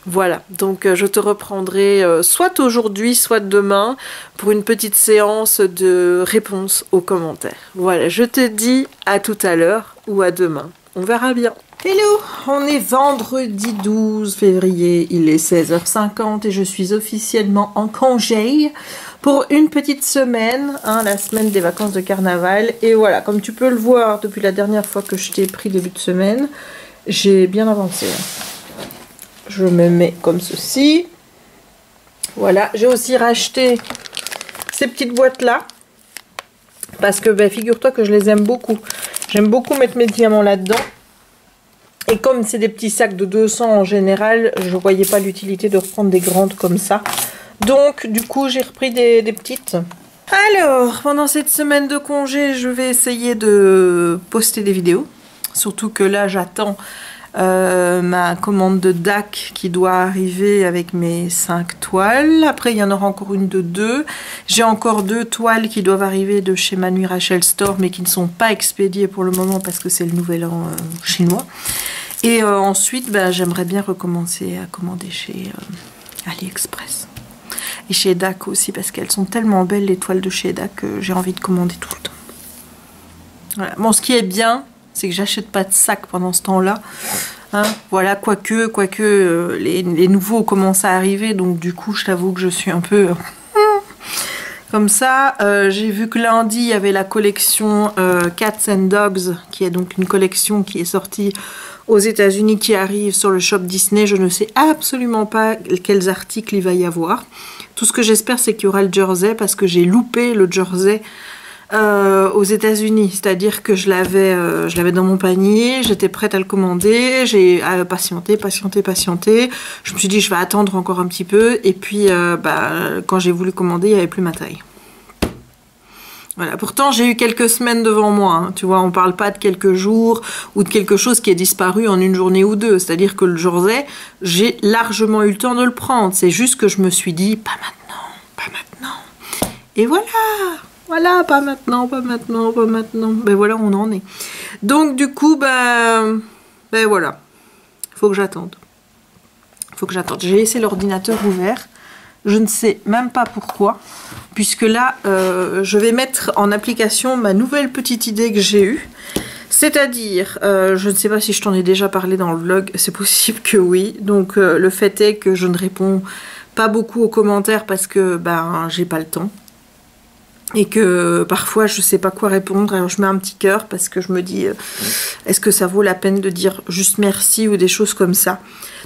Voilà, donc je te reprendrai soit aujourd'hui, soit demain pour une petite séance de réponse aux commentaires. Voilà, je te dis à tout à l'heure ou à demain. On verra bien. Hello, on est vendredi 12 février, il est 16h50 et je suis officiellement en congé pour une petite semaine, hein, la semaine des vacances de carnaval. Et voilà, comme tu peux le voir depuis la dernière fois que je t'ai pris début de semaine, j'ai bien avancé. Je me mets comme ceci. Voilà, j'ai aussi racheté ces petites boîtes-là. Parce que ben, figure-toi que je les aime beaucoup. J'aime beaucoup mettre mes diamants là-dedans. Et comme c'est des petits sacs de 200 en général, je ne voyais pas l'utilité de reprendre des grandes comme ça. Donc, du coup, j'ai repris des petites. Alors, pendant cette semaine de congé, je vais essayer de poster des vidéos. Surtout que là, j'attends ma commande de DAC qui doit arriver avec mes 5 toiles. Après, il y en aura encore une de 2. J'ai encore 2 toiles qui doivent arriver de chez Manu Rachel Store, mais qui ne sont pas expédiées pour le moment parce que c'est le nouvel an chinois. Et ensuite, ben, j'aimerais bien recommencer à commander chez AliExpress. Et chez DAC aussi, parce qu'elles sont tellement belles, les toiles de chez DAC, que j'ai envie de commander tout le temps. Voilà. Bon, ce qui est bien, c'est que j'achète pas de sac pendant ce temps-là. Hein, voilà, quoique les nouveaux commencent à arriver, donc du coup, je t'avoue que je suis un peu comme ça. J'ai vu que lundi, il y avait la collection Cats and Dogs, qui est donc une collection qui est sortie aux États-Unis, qui arrive sur le shop Disney. Je ne sais absolument pas quels articles il va y avoir. Tout ce que j'espère, c'est qu'il y aura le jersey, parce que j'ai loupé le jersey aux États-Unis, c'est-à-dire que je l'avais dans mon panier, j'étais prête à le commander, j'ai patienté. Je me suis dit je vais attendre encore un petit peu, et puis quand j'ai voulu commander, il n'y avait plus ma taille. Voilà. Pourtant j'ai eu quelques semaines devant moi, hein. Tu vois, on parle pas de quelques jours ou de quelque chose qui est disparu en une journée ou deux, c'est-à-dire que le jersey, j'ai largement eu le temps de le prendre, c'est juste que je me suis dit pas maintenant, et voilà. Voilà, pas maintenant. Ben voilà, on en est. Donc du coup, ben voilà. Faut que j'attende. J'ai laissé l'ordinateur ouvert. Je ne sais même pas pourquoi. Puisque là, je vais mettre en application ma nouvelle petite idée que j'ai eue. C'est-à-dire, je ne sais pas si je t'en ai déjà parlé dans le vlog. C'est possible que oui. Donc le fait est que je ne réponds pas beaucoup aux commentaires parce que j'ai pas le temps. Et que parfois je sais pas quoi répondre, alors je mets un petit cœur parce que je me dis est-ce que ça vaut la peine de dire juste merci ou des choses comme ça.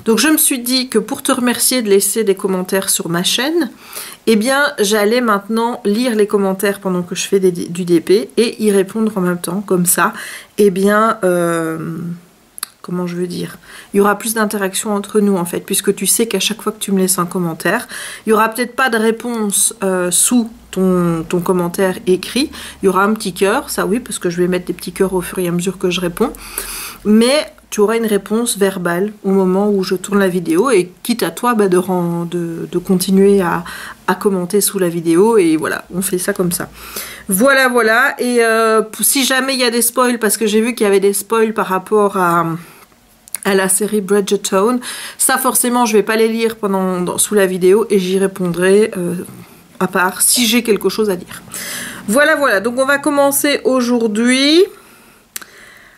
Donc je me suis dit que pour te remercier de laisser des commentaires sur ma chaîne, eh bien j'allais maintenant lire les commentaires pendant que je fais du DP et y répondre en même temps, comme ça, eh bien comment je veux dire, il y aura plus d'interaction entre nous en fait, puisque tu sais qu'à chaque fois que tu me laisses un commentaire, il n'y aura peut-être pas de réponse sous ton commentaire écrit, il y aura un petit cœur, ça oui, parce que je vais mettre des petits cœurs au fur et à mesure que je réponds, mais tu auras une réponse verbale au moment où je tourne la vidéo, et quitte à toi de continuer à commenter sous la vidéo, et voilà, on fait ça comme ça. Voilà, et si jamais il y a des spoils, parce que j'ai vu qu'il y avait des spoils par rapport à la série Bridgerton, ça forcément je vais pas les lire sous la vidéo, et j'y répondrai à part si j'ai quelque chose à dire. Voilà, donc on va commencer aujourd'hui.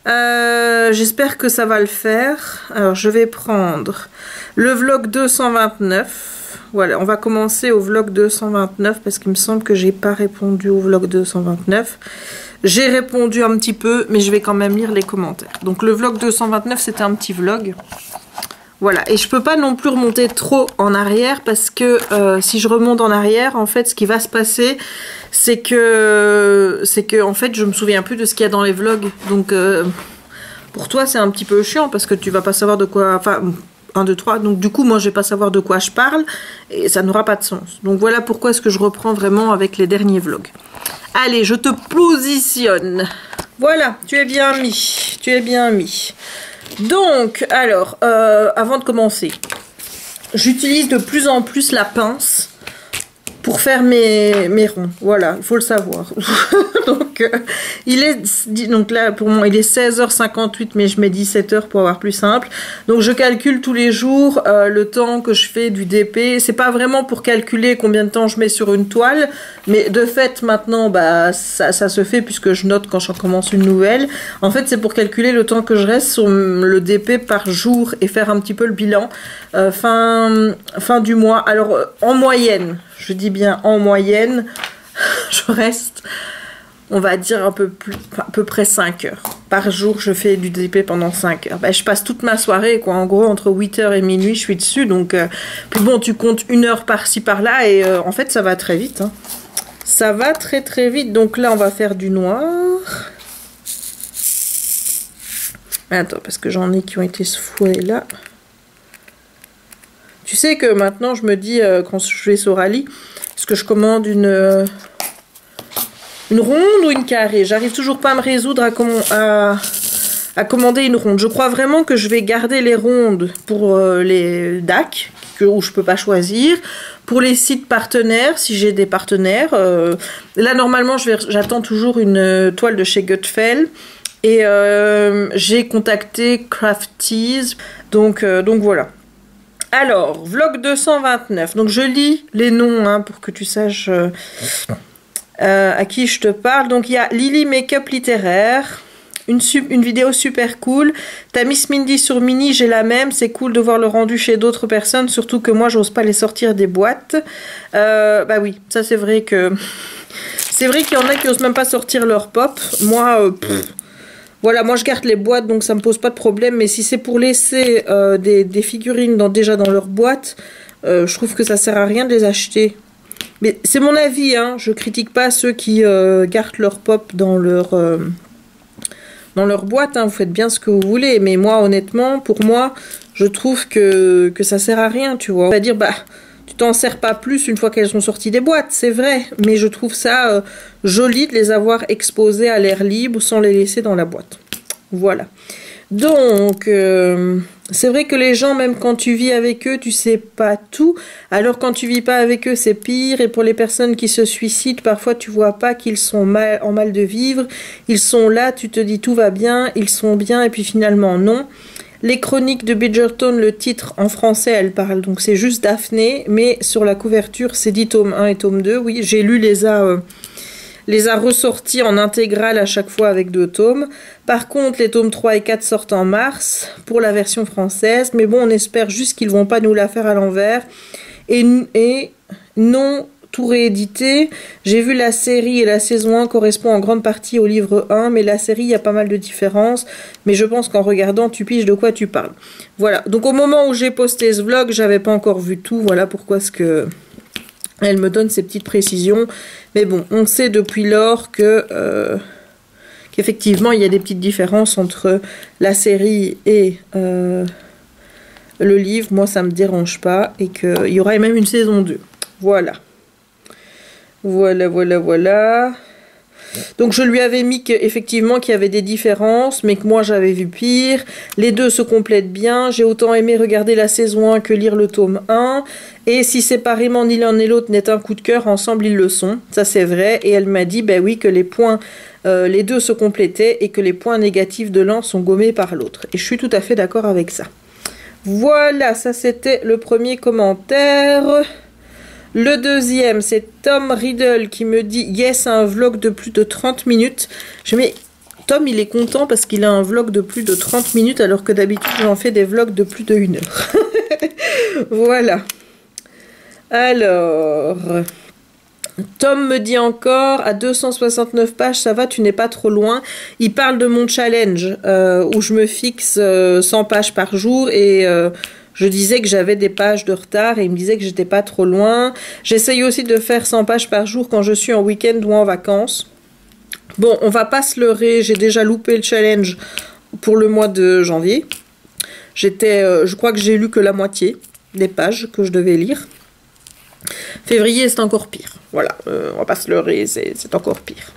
J'espère que ça va le faire. Alors je vais prendre le vlog 229. Voilà, on va commencer au vlog 229 parce qu'il me semble que j'ai pas répondu au vlog 229. J'ai répondu un petit peu, mais je vais quand même lire les commentaires. Donc le vlog 229, c'était un petit vlog. Voilà, et je peux pas non plus remonter trop en arrière parce que si je remonte en arrière, en fait, ce qui va se passer, c'est que en fait, je me souviens plus de ce qu'il y a dans les vlogs. Donc, pour toi, c'est un petit peu chiant parce que tu vas pas savoir de quoi... Enfin, 1, 2, 3. Donc, du coup, moi, je vais pas savoir de quoi je parle et ça n'aura pas de sens. Donc, voilà pourquoi est-ce que je reprends vraiment avec les derniers vlogs. Allez, je te positionne. Voilà, tu es bien mis. Donc, alors, avant de commencer, j'utilise de plus en plus la pince pour faire mes ronds. Voilà, il faut le savoir. Donc, donc là, pour moi, il est 16h58, mais je mets 17h pour avoir plus simple. Donc, je calcule tous les jours le temps que je fais du DP. C'est pas vraiment pour calculer combien de temps je mets sur une toile, mais de fait, maintenant, ça se fait puisque je note quand je commence une nouvelle. En fait, c'est pour calculer le temps que je reste sur le DP par jour et faire un petit peu le bilan fin du mois. Alors, en moyenne, je dis bien en moyenne, je reste, on va dire à peu près 5 heures. Par jour, je fais du DP pendant 5 heures. Je passe toute ma soirée, quoi. En gros, entre 8h et minuit, je suis dessus. Donc, puis bon, tu comptes 1 heure par-ci, par-là. Et en fait, ça va très vite. Hein. Ça va très, très vite. Donc là, on va faire du noir. Attends, parce que j'en ai qui ont été secoués là. Tu sais que maintenant, je me dis, quand je vais sur Ali, est-ce que je commande une ronde ou une carrée? J'arrive toujours pas à me résoudre à commander une ronde. Je crois vraiment que je vais garder les rondes pour les DAC, où je peux pas choisir. Pour les sites partenaires, si j'ai des partenaires. Là, normalement, j'attends toujours une toile de chez Gutfeld. Et j'ai contacté Crafties. Donc voilà. Alors, vlog 229. Donc, je lis les noms hein, pour que tu saches à qui je te parle. Donc, il y a Lily Make-up littéraire. Une vidéo super cool. T'as Miss Mindy sur Mini, j'ai la même. C'est cool de voir le rendu chez d'autres personnes. Surtout que moi, j'ose pas les sortir des boîtes. Bah oui, ça c'est vrai que... C'est vrai qu'il y en a qui osent même pas sortir leur pop. Moi, voilà, moi je garde les boîtes, donc ça me pose pas de problème. Mais si c'est pour laisser des figurines déjà dans leur boîte, je trouve que ça sert à rien de les acheter. Mais c'est mon avis, hein. Je critique pas ceux qui gardent leur pop dans leur boîte, hein. Vous faites bien ce que vous voulez. Mais moi, honnêtement, pour moi, je trouve que ça sert à rien, tu vois. C'est-à-dire, bah... Tu t'en sers pas plus une fois qu'elles sont sorties des boîtes, c'est vrai. Mais je trouve ça joli de les avoir exposées à l'air libre sans les laisser dans la boîte. Voilà. Donc, c'est vrai que les gens, même quand tu vis avec eux, tu sais pas tout. Alors quand tu vis pas avec eux, c'est pire. Et pour les personnes qui se suicident, parfois tu vois pas qu'ils sont en mal de vivre. Ils sont là, tu te dis tout va bien, ils sont bien, et puis finalement non. Les chroniques de Bridgerton, le titre en français, elle parle, donc c'est juste Daphné, mais sur la couverture, c'est dit tome 1 et tome 2. Oui, j'ai lu les a ressortis en intégrale à chaque fois avec 2 tomes. Par contre, les tomes 3 et 4 sortent en mars pour la version française, mais bon, on espère juste qu'ils vont pas nous la faire à l'envers. Et non... tout réédité. J'ai vu la série et la saison 1 correspond en grande partie au livre 1, mais la série, il y a pas mal de différences. Mais je pense qu'en regardant, tu piges de quoi tu parles. Voilà. Donc au moment où j'ai posté ce vlog, j'avais pas encore vu tout. Voilà pourquoi ce que elle me donne ces petites précisions. Mais bon, on sait depuis lors que qu'effectivement, il y a des petites différences entre la série et le livre. Moi, ça me dérange pas. Et qu'il y aura même une saison 2. Voilà. Voilà. Donc je lui avais mis qu'effectivement qu'il y avait des différences, mais que moi j'avais vu pire. Les deux se complètent bien. J'ai autant aimé regarder la saison 1 que lire le tome 1. Et si séparément ni l'un ni l'autre n'est un coup de cœur, ensemble ils le sont. Ça c'est vrai. Et elle m'a dit, ben oui, que les points, les deux se complétaient et que les points négatifs de l'un sont gommés par l'autre. Et je suis tout à fait d'accord avec ça. Voilà, ça c'était le premier commentaire. Le deuxième, c'est Tom Riddle qui me dit « Yes, un vlog de plus de 30 minutes. » Je mets Tom, il est content parce qu'il a un vlog de plus de 30 minutes alors que d'habitude, j'en fais des vlogs de plus de 1 heure. Voilà. Alors... Tom me dit encore, à 269 pages, ça va, tu n'es pas trop loin. Il parle de mon challenge où je me fixe 100 pages par jour et... je disais que j'avais des pages de retard et il me disait que j'étais pas trop loin. J'essaye aussi de faire 100 pages par jour quand je suis en week-end ou en vacances. Bon, on va pas se leurrer, j'ai déjà loupé le challenge pour le mois de janvier. Je crois que j'ai lu que la moitié des pages que je devais lire. Février, c'est encore pire. Voilà, on va pas se leurrer, c'est encore pire.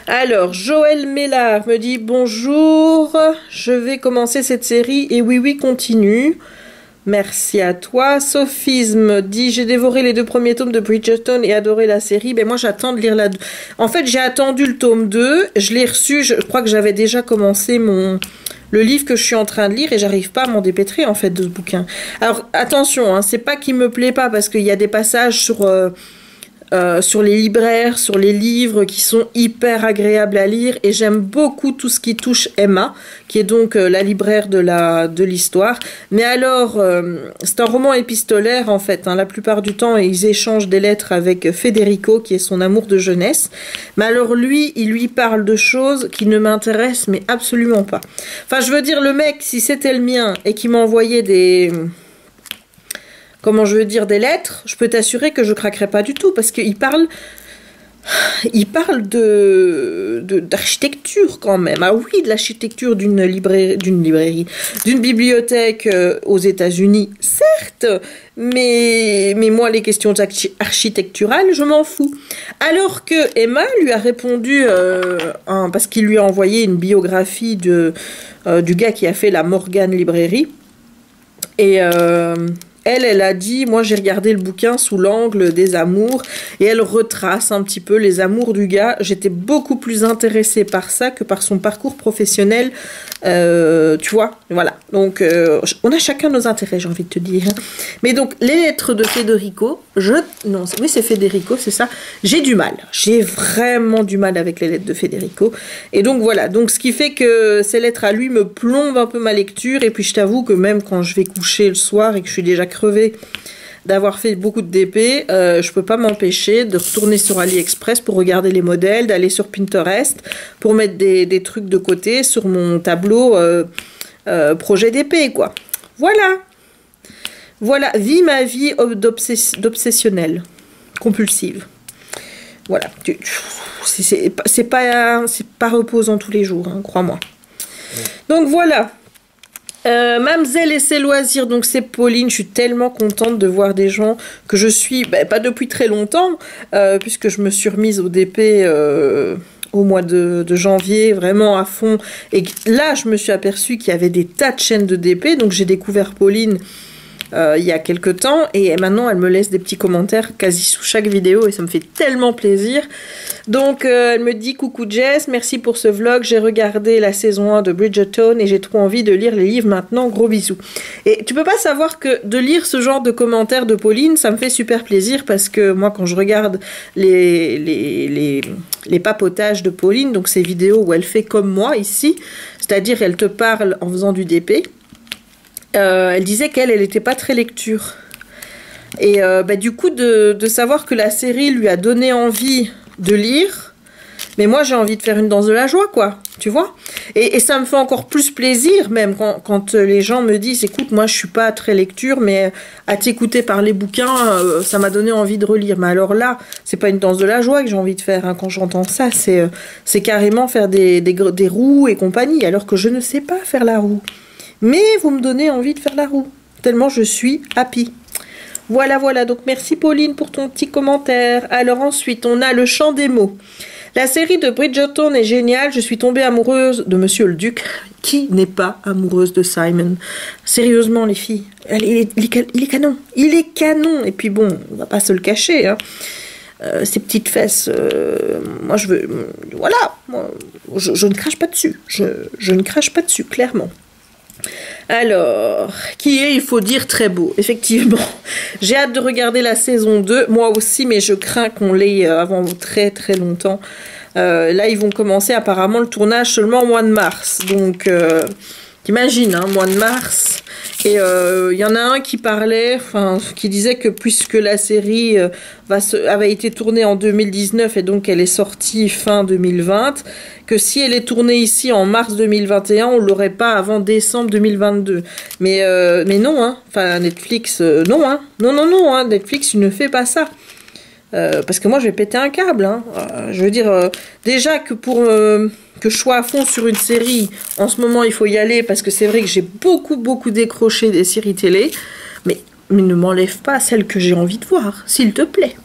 Alors, Joël Mélard me dit « Bonjour, je vais commencer cette série et oui, continue. » Merci à toi. Sophisme dit « J'ai dévoré les 2 premiers tomes de Bridgerton et adoré la série. » Ben moi, j'attends de lire En fait, j'ai attendu le tome 2. Je l'ai reçu. Je crois que j'avais déjà commencé le livre que je suis en train de lire et j'arrive pas à m'en dépêtrer, en fait, de ce bouquin. Alors, attention, hein, c'est pas qu'il me plaît pas parce qu'il y a des passages sur les libraires, sur les livres qui sont hyper agréables à lire et j'aime beaucoup tout ce qui touche Emma, qui est donc la libraire de l'histoire. Mais alors, c'est un roman épistolaire en fait, hein, la plupart du temps ils échangent des lettres avec Federico qui est son amour de jeunesse. Mais alors lui, il lui parle de choses qui ne m'intéressent mais absolument pas. Enfin je veux dire, le mec, si c'était le mien et qu'il m'envoyait des des lettres, je peux t'assurer que je craquerai pas du tout, parce qu'il parle d'architecture quand même. Ah oui, de l'architecture d'une bibliothèque aux États-Unis, certes, mais moi les questions architecturales, je m'en fous. Alors que Emma lui a répondu parce qu'il lui a envoyé une biographie du gars qui a fait la Morgan Librairie. elle a dit, moi j'ai regardé le bouquin sous l'angle des amours et elle retrace un petit peu les amours du gars. J'étais beaucoup plus intéressée par ça que par son parcours professionnel, tu vois, voilà. Donc on a chacun nos intérêts, j'ai envie de te dire. Mais donc les lettres de Federico, oui c'est Federico, c'est ça. J'ai du mal, j'ai vraiment du mal avec les lettres de Federico. Et donc voilà, donc ce qui fait que ces lettres à lui me plombent un peu ma lecture. Et puis je t'avoue que même quand je vais coucher le soir et que je suis déjà crevée d'avoir fait beaucoup de DP, je peux pas m'empêcher de retourner sur AliExpress pour regarder les modèles, d'aller sur Pinterest pour mettre des trucs de côté sur mon tableau projet DP, quoi. Voilà. Voilà, vis ma vie d'obsessionnelle, compulsive. Voilà. C'est pas reposant tous les jours, hein, crois-moi. Donc voilà. Mamzelle et ses loisirs, donc c'est Pauline. Je suis tellement contente de voir des gens que je suis, pas depuis très longtemps, puisque je me suis remise au DP au mois de janvier, vraiment à fond. Et là, je me suis aperçue qu'il y avait des tas de chaînes de DP, donc j'ai découvert Pauline il y a quelques temps, et maintenant elle me laisse des petits commentaires quasi sous chaque vidéo et ça me fait tellement plaisir. Donc elle me dit: coucou Jess, merci pour ce vlog, j'ai regardé la saison 1 de Bridgerton et j'ai trop envie de lire les livres maintenant, gros bisous. Et tu peux pas savoir que de lire ce genre de commentaires de Pauline, ça me fait super plaisir, parce que moi quand je regarde les papotages de Pauline, donc ces vidéos où elle fait comme moi ici, c'est-à-dire elle te parle en faisant du DP, elle disait qu'elle n'était pas très lecture. Et du coup, de savoir que la série lui a donné envie de lire, mais moi j'ai envie de faire une danse de la joie, quoi, tu vois. Et ça me fait encore plus plaisir, même quand les gens me disent: écoute, moi je suis pas très lecture, mais à t'écouter parler bouquins, ça m'a donné envie de relire. Mais alors là, c'est pas une danse de la joie que j'ai envie de faire, hein, quand j'entends ça, c'est carrément faire des roues et compagnie, alors que je ne sais pas faire la roue. Mais vous me donnez envie de faire la roue, tellement je suis happy. Voilà, voilà, donc merci Pauline pour ton petit commentaire. Alors ensuite, on a le chant des mots. La série de Bridgerton est géniale, je suis tombée amoureuse de Monsieur le Duc. Qui n'est pas amoureuse de Simon? Sérieusement les filles, il est canon, il est canon. Et puis bon, on va pas se le cacher, hein. Ces petites fesses, moi je veux, voilà, moi, je ne crache pas dessus, je ne crache pas dessus, clairement. Alors, qui est, il faut dire, très beau, effectivement. J'ai hâte de regarder la saison 2, moi aussi, mais je crains qu'on l'ait avant très très longtemps. Là, ils vont commencer apparemment le tournage seulement au mois de mars, donc t'imagines, hein, mois de mars. Et il y en a un qui parlait, qui disait que puisque la série avait été tournée en 2019 et donc elle est sortie fin 2020, que si elle est tournée ici en mars 2021, on l'aurait pas avant décembre 2022. Mais non, hein. Enfin Netflix, non, hein. Non, hein. Netflix, il ne fait pas ça. Parce que moi, je vais péter un câble, hein. Je veux dire, déjà que pour que je sois à fond sur une série, en ce moment, il faut y aller, parce que c'est vrai que j'ai beaucoup décroché des séries télé, mais ne m'enlève pas celle que j'ai envie de voir, s'il te plaît.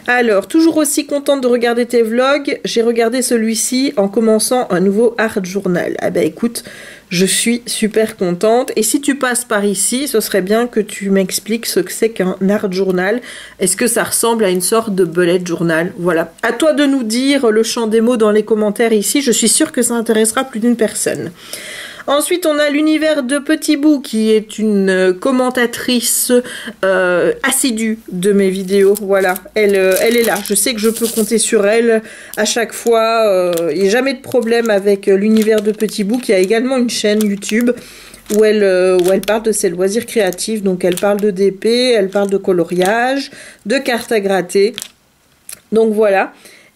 Alors, toujours aussi contente de regarder tes vlogs, j'ai regardé celui-ci en commençant un nouveau art journal. Ah ben écoute, je suis super contente. Et si tu passes par ici, ce serait bien que tu m'expliques ce que c'est qu'un art journal. Est-ce que ça ressemble à une sorte de bullet journal? Voilà. À toi de nous dire le champ des mots dans les commentaires ici. Je suis sûre que ça intéressera plus d'une personne. Ensuite, on a l'univers de Petit Bout, qui est une commentatrice assidue de mes vidéos. Voilà, elle est là. Je sais que je peux compter sur elle à chaque fois. Il n'y a jamais de problème avec l'univers de Petit Bout, qui a également une chaîne YouTube où elle parle de ses loisirs créatifs. Donc, elle parle de DP, elle parle de coloriage, de cartes à gratter. Donc, voilà.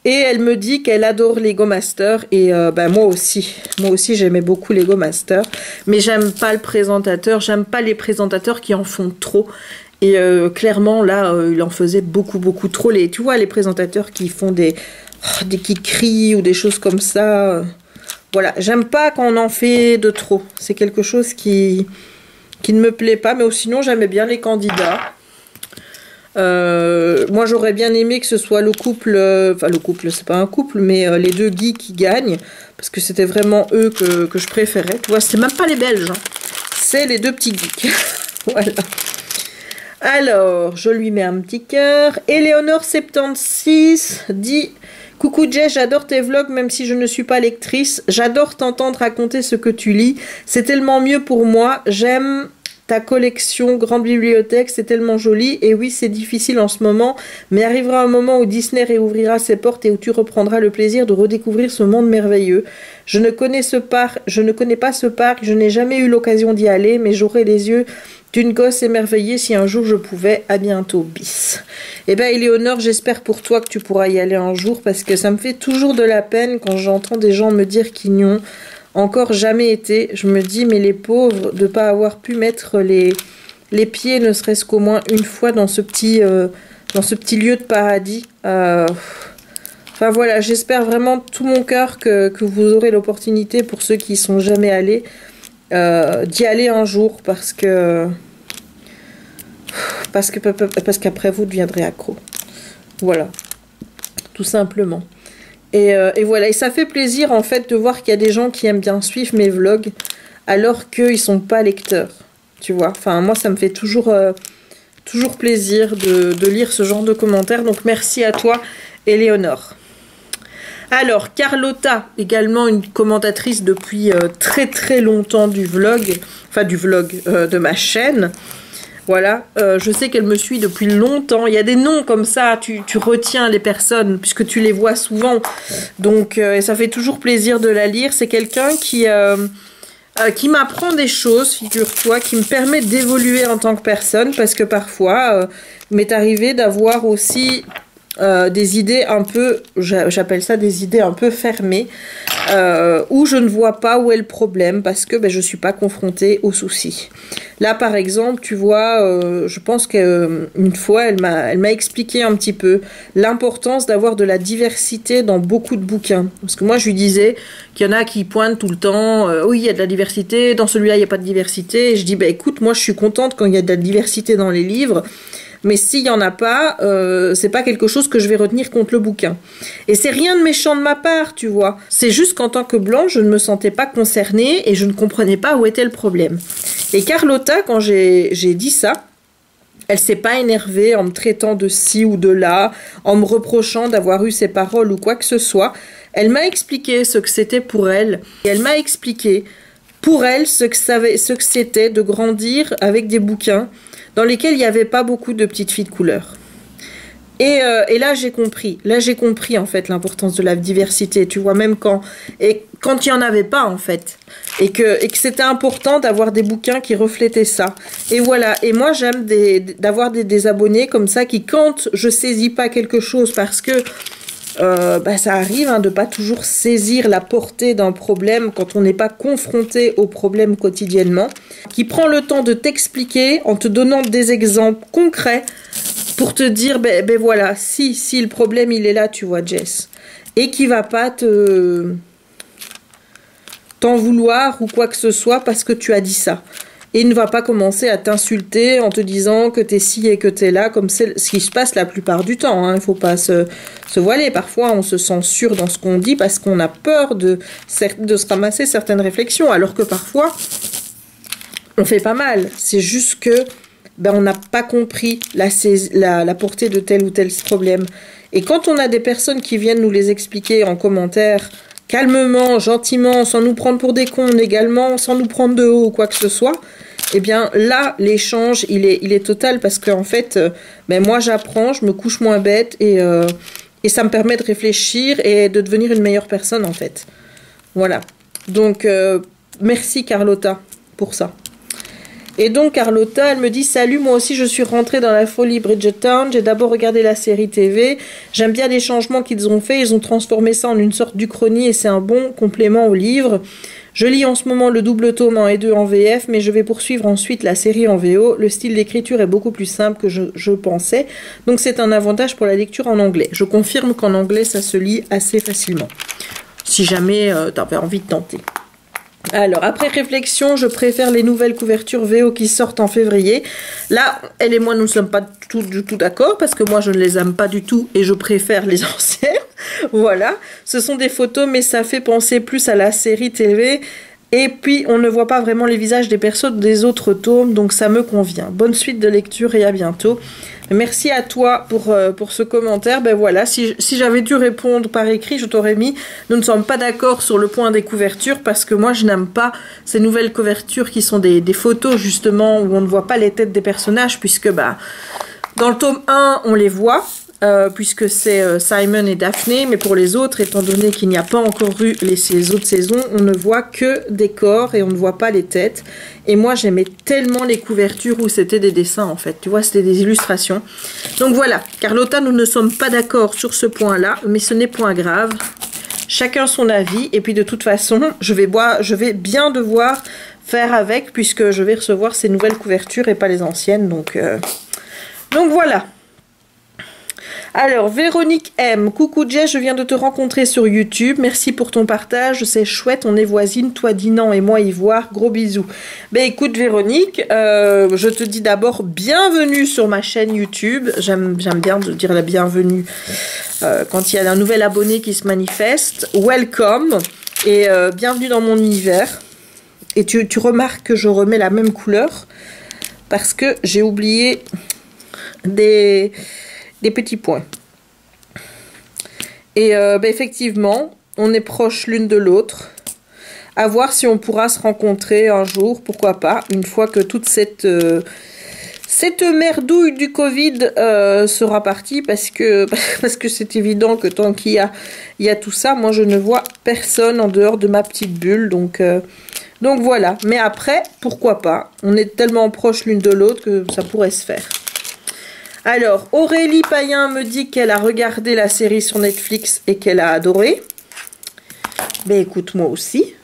Et elle me dit qu'elle adore Lego Master, et moi aussi j'aimais beaucoup Lego Master, mais j'aime pas le présentateur, j'aime pas les présentateurs qui en font trop, et clairement là il en faisait beaucoup trop, tu vois les présentateurs qui font qui crient ou des choses comme ça, voilà, j'aime pas quand on en fait de trop, c'est quelque chose qui ne me plaît pas, mais sinon j'aimais bien les candidats. Moi j'aurais bien aimé que ce soit le couple, le couple c'est pas un couple, mais les deux geeks qui gagnent, parce que c'était vraiment eux que je préférais, tu vois, c'est même pas les Belges, hein. C'est les deux petits geeks. Voilà. Alors, je lui mets un petit cœur. Eleonore76 dit: coucou Jess, j'adore tes vlogs même si je ne suis pas lectrice. J'adore t'entendre raconter ce que tu lis. C'est tellement mieux pour moi. J'aime ta collection, grande bibliothèque, c'est tellement joli. Et oui, c'est difficile en ce moment, mais arrivera un moment où Disney réouvrira ses portes et où tu reprendras le plaisir de redécouvrir ce monde merveilleux. Je ne connais pas ce parc, je n'ai jamais eu l'occasion d'y aller, mais j'aurai les yeux d'une gosse émerveillée si un jour je pouvais. À bientôt, bis. Eh bien, Éléonore, j'espère pour toi que tu pourras y aller un jour, parce que ça me fait toujours de la peine quand j'entends des gens me dire qu'ils n'y ont encore jamais été. Je me dis, mais les pauvres, de ne pas avoir pu mettre les pieds, ne serait-ce qu'au moins une fois dans ce petit lieu de paradis. Enfin voilà, j'espère vraiment de tout mon cœur que vous aurez l'opportunité, pour ceux qui y sont jamais allés, d'y aller un jour, parce qu'après vous deviendrez accro. Voilà, tout simplement. Et voilà, et ça fait plaisir en fait de voir qu'il y a des gens qui aiment bien suivre mes vlogs alors qu'ils sont pas lecteurs, tu vois. Enfin, moi ça me fait toujours plaisir de lire ce genre de commentaires, donc merci à toi, Éléonore. Alors, Carlotta, également une commentatrice depuis très très longtemps du vlog, de ma chaîne. Voilà, je sais qu'elle me suit depuis longtemps. Il y a des noms comme ça, tu retiens les personnes puisque tu les vois souvent. Donc, ça fait toujours plaisir de la lire. C'est quelqu'un qui m'apprend des choses, figure-toi, qui me permet d'évoluer en tant que personne, parce que parfois, il m'est arrivé d'avoir aussi des idées un peu, j'appelle ça des idées un peu fermées, où je ne vois pas où est le problème, parce que je ne suis pas confrontée aux soucis. Là, par exemple, tu vois, je pense qu'une fois, elle m'a expliqué un petit peu l'importance d'avoir de la diversité dans beaucoup de bouquins. Parce que moi, je lui disais qu'il y en a qui pointent tout le temps, oui, il y a de la diversité, dans celui-là, il n'y a pas de diversité. Et je dis, écoute, moi, je suis contente quand il y a de la diversité dans les livres, mais s'il n'y en a pas, c'est pas quelque chose que je vais retenir contre le bouquin. Et c'est rien de méchant de ma part, tu vois. C'est juste qu'en tant que blanche, je ne me sentais pas concernée et je ne comprenais pas où était le problème. Et Carlotta, quand j'ai dit ça, elle s'est pas énervée en me traitant de ci ou de là, en me reprochant d'avoir eu ses paroles ou quoi que ce soit. Elle m'a expliqué ce que c'était pour elle. Et elle m'a expliqué pour elle ce que c'était de grandir avec des bouquins dans lesquels il n'y avait pas beaucoup de petites filles de couleur. Et là, j'ai compris. Là, j'ai compris, en fait, l'importance de la diversité. Tu vois, même quand il n'y en avait pas, en fait. Et que c'était important d'avoir des bouquins qui reflétaient ça. Et voilà. Et moi, j'aime d'avoir des abonnés comme ça qui, quand je saisis pas quelque chose, parce que ça arrive de pas toujours saisir la portée d'un problème quand on n'est pas confronté au problème quotidiennement, qui prend le temps de t'expliquer en te donnant des exemples concrets pour te dire voilà, si le problème il est là, tu vois, Jess, et qui va pas t'en vouloir ou quoi que ce soit parce que tu as dit ça. Et il ne va pas commencer à t'insulter en te disant que t'es ci et que t'es là, comme c'est ce qui se passe la plupart du temps. Il ne faut pas se voiler. Parfois, on se sent sûr dans ce qu'on dit parce qu'on a peur de se ramasser certaines réflexions, alors que parfois, on fait pas mal. C'est juste que on n'a pas compris la portée de tel ou tel problème. Et quand on a des personnes qui viennent nous les expliquer en commentaire, calmement, gentiment, sans nous prendre pour des cons également, sans nous prendre de haut ou quoi que ce soit, eh bien là, l'échange, il est total, parce qu'en fait, moi j'apprends, je me couche moins bête, et ça me permet de réfléchir et de devenir une meilleure personne, en fait. Voilà. Donc, merci Carlotta pour ça. Et donc Carlotta, elle me dit: salut, moi aussi je suis rentrée dans la folie Bridgerton, j'ai d'abord regardé la série TV, j'aime bien les changements qu'ils ont fait, ils ont transformé ça en une sorte d'uchronie et c'est un bon complément au livre. Je lis en ce moment le double tome 1 et 2 en VF, mais je vais poursuivre ensuite la série en VO. Le style d'écriture est beaucoup plus simple que je pensais, donc c'est un avantage pour la lecture en anglais. Je confirme qu'en anglais ça se lit assez facilement, si jamais tu avais envie de tenter. Alors, après réflexion, je préfère les nouvelles couvertures VO qui sortent en février. Là, elle et moi, nous ne sommes pas du tout d'accord, parce que moi, je ne les aime pas du tout et je préfère les anciennes. Voilà, ce sont des photos, mais ça fait penser plus à la série TV. Et puis, on ne voit pas vraiment les visages des personnes des autres tomes, donc ça me convient. Bonne suite de lecture et à bientôt. Merci à toi pour ce commentaire. Ben voilà, si j'avais dû répondre par écrit, je t'aurais mis « Nous ne sommes pas d'accord sur le point des couvertures » parce que moi, je n'aime pas ces nouvelles couvertures qui sont des photos, justement, où on ne voit pas les têtes des personnages, puisque bah, dans le tome 1, on les voit. Puisque c'est Simon et Daphné, mais pour les autres, étant donné qu'il n'y a pas encore eu ces autres saisons, on ne voit que des corps et on ne voit pas les têtes. Et moi, j'aimais tellement les couvertures où c'était des dessins, en fait. Tu vois, c'était des illustrations. Donc voilà, Carlotta, nous ne sommes pas d'accord sur ce point-là, mais ce n'est point grave. Chacun son avis, et puis de toute façon, je vais bien devoir faire avec, puisque je vais recevoir ces nouvelles couvertures et pas les anciennes. Donc voilà. Alors, Véronique M. Coucou Jess, je viens de te rencontrer sur YouTube. Merci pour ton partage. C'est chouette, on est voisines, toi Dinan et moi Ivoire. Gros bisous. Ben écoute Véronique, je te dis d'abord bienvenue sur ma chaîne YouTube. J'aime bien de dire la bienvenue quand il y a un nouvel abonné qui se manifeste. Welcome et bienvenue dans mon univers. Et tu remarques que je remets la même couleur parce que j'ai oublié des petits points. Et ben effectivement, on est proches l'une de l'autre. À voir si on pourra se rencontrer un jour, pourquoi pas, une fois que toute cette merdouille du Covid sera partie, parce que c'est évident que tant qu'il y a tout ça, moi je ne vois personne en dehors de ma petite bulle, donc voilà. Mais après, pourquoi pas, on est tellement proches l'une de l'autre que ça pourrait se faire. Alors, Aurélie Payen me dit qu'elle a regardé la série sur Netflix et qu'elle a adoré. Ben écoute, moi aussi.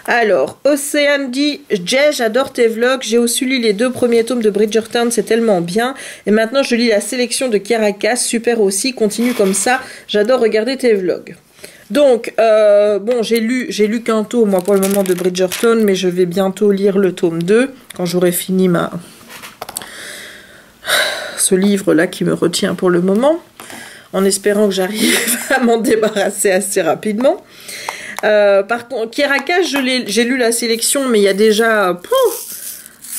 Alors, Océane dit « Jay, j'adore tes vlogs. J'ai aussi lu les 2 premiers tomes de Bridgerton, c'est tellement bien. Et maintenant, je lis la sélection de Caracas, super aussi. Continue comme ça. J'adore regarder tes vlogs. » Donc, bon, j'ai lu qu'un tome, moi, pour le moment, de Bridgerton, mais je vais bientôt lire le tome 2, quand j'aurai fini ce livre-là qui me retient pour le moment, en espérant que j'arrive à m'en débarrasser assez rapidement. Par contre, Caracas, j'ai lu la sélection, mais il y a déjà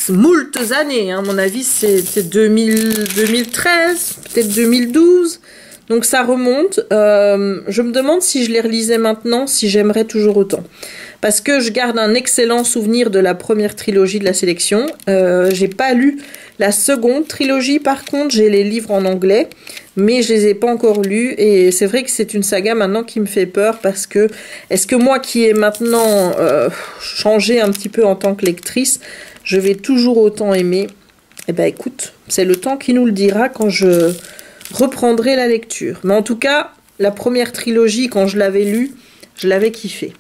moultes années. Hein, à mon avis, c'était 2013, peut-être 2012. Donc ça remonte. Je me demande si je les relisais maintenant, si j'aimerais toujours autant. Parce que je garde un excellent souvenir de la première trilogie de la sélection. J'ai pas lu la seconde trilogie, par contre, j'ai les livres en anglais, mais je les ai pas encore lus. Et c'est vrai que c'est une saga maintenant qui me fait peur, parce que est-ce que moi qui ai maintenant changé un petit peu en tant que lectrice, je vais toujours autant aimer? Eh ben écoute, c'est le temps qui nous le dira quand je reprendrai la lecture. Mais en tout cas, la première trilogie, quand je l'avais lue, je l'avais kiffé.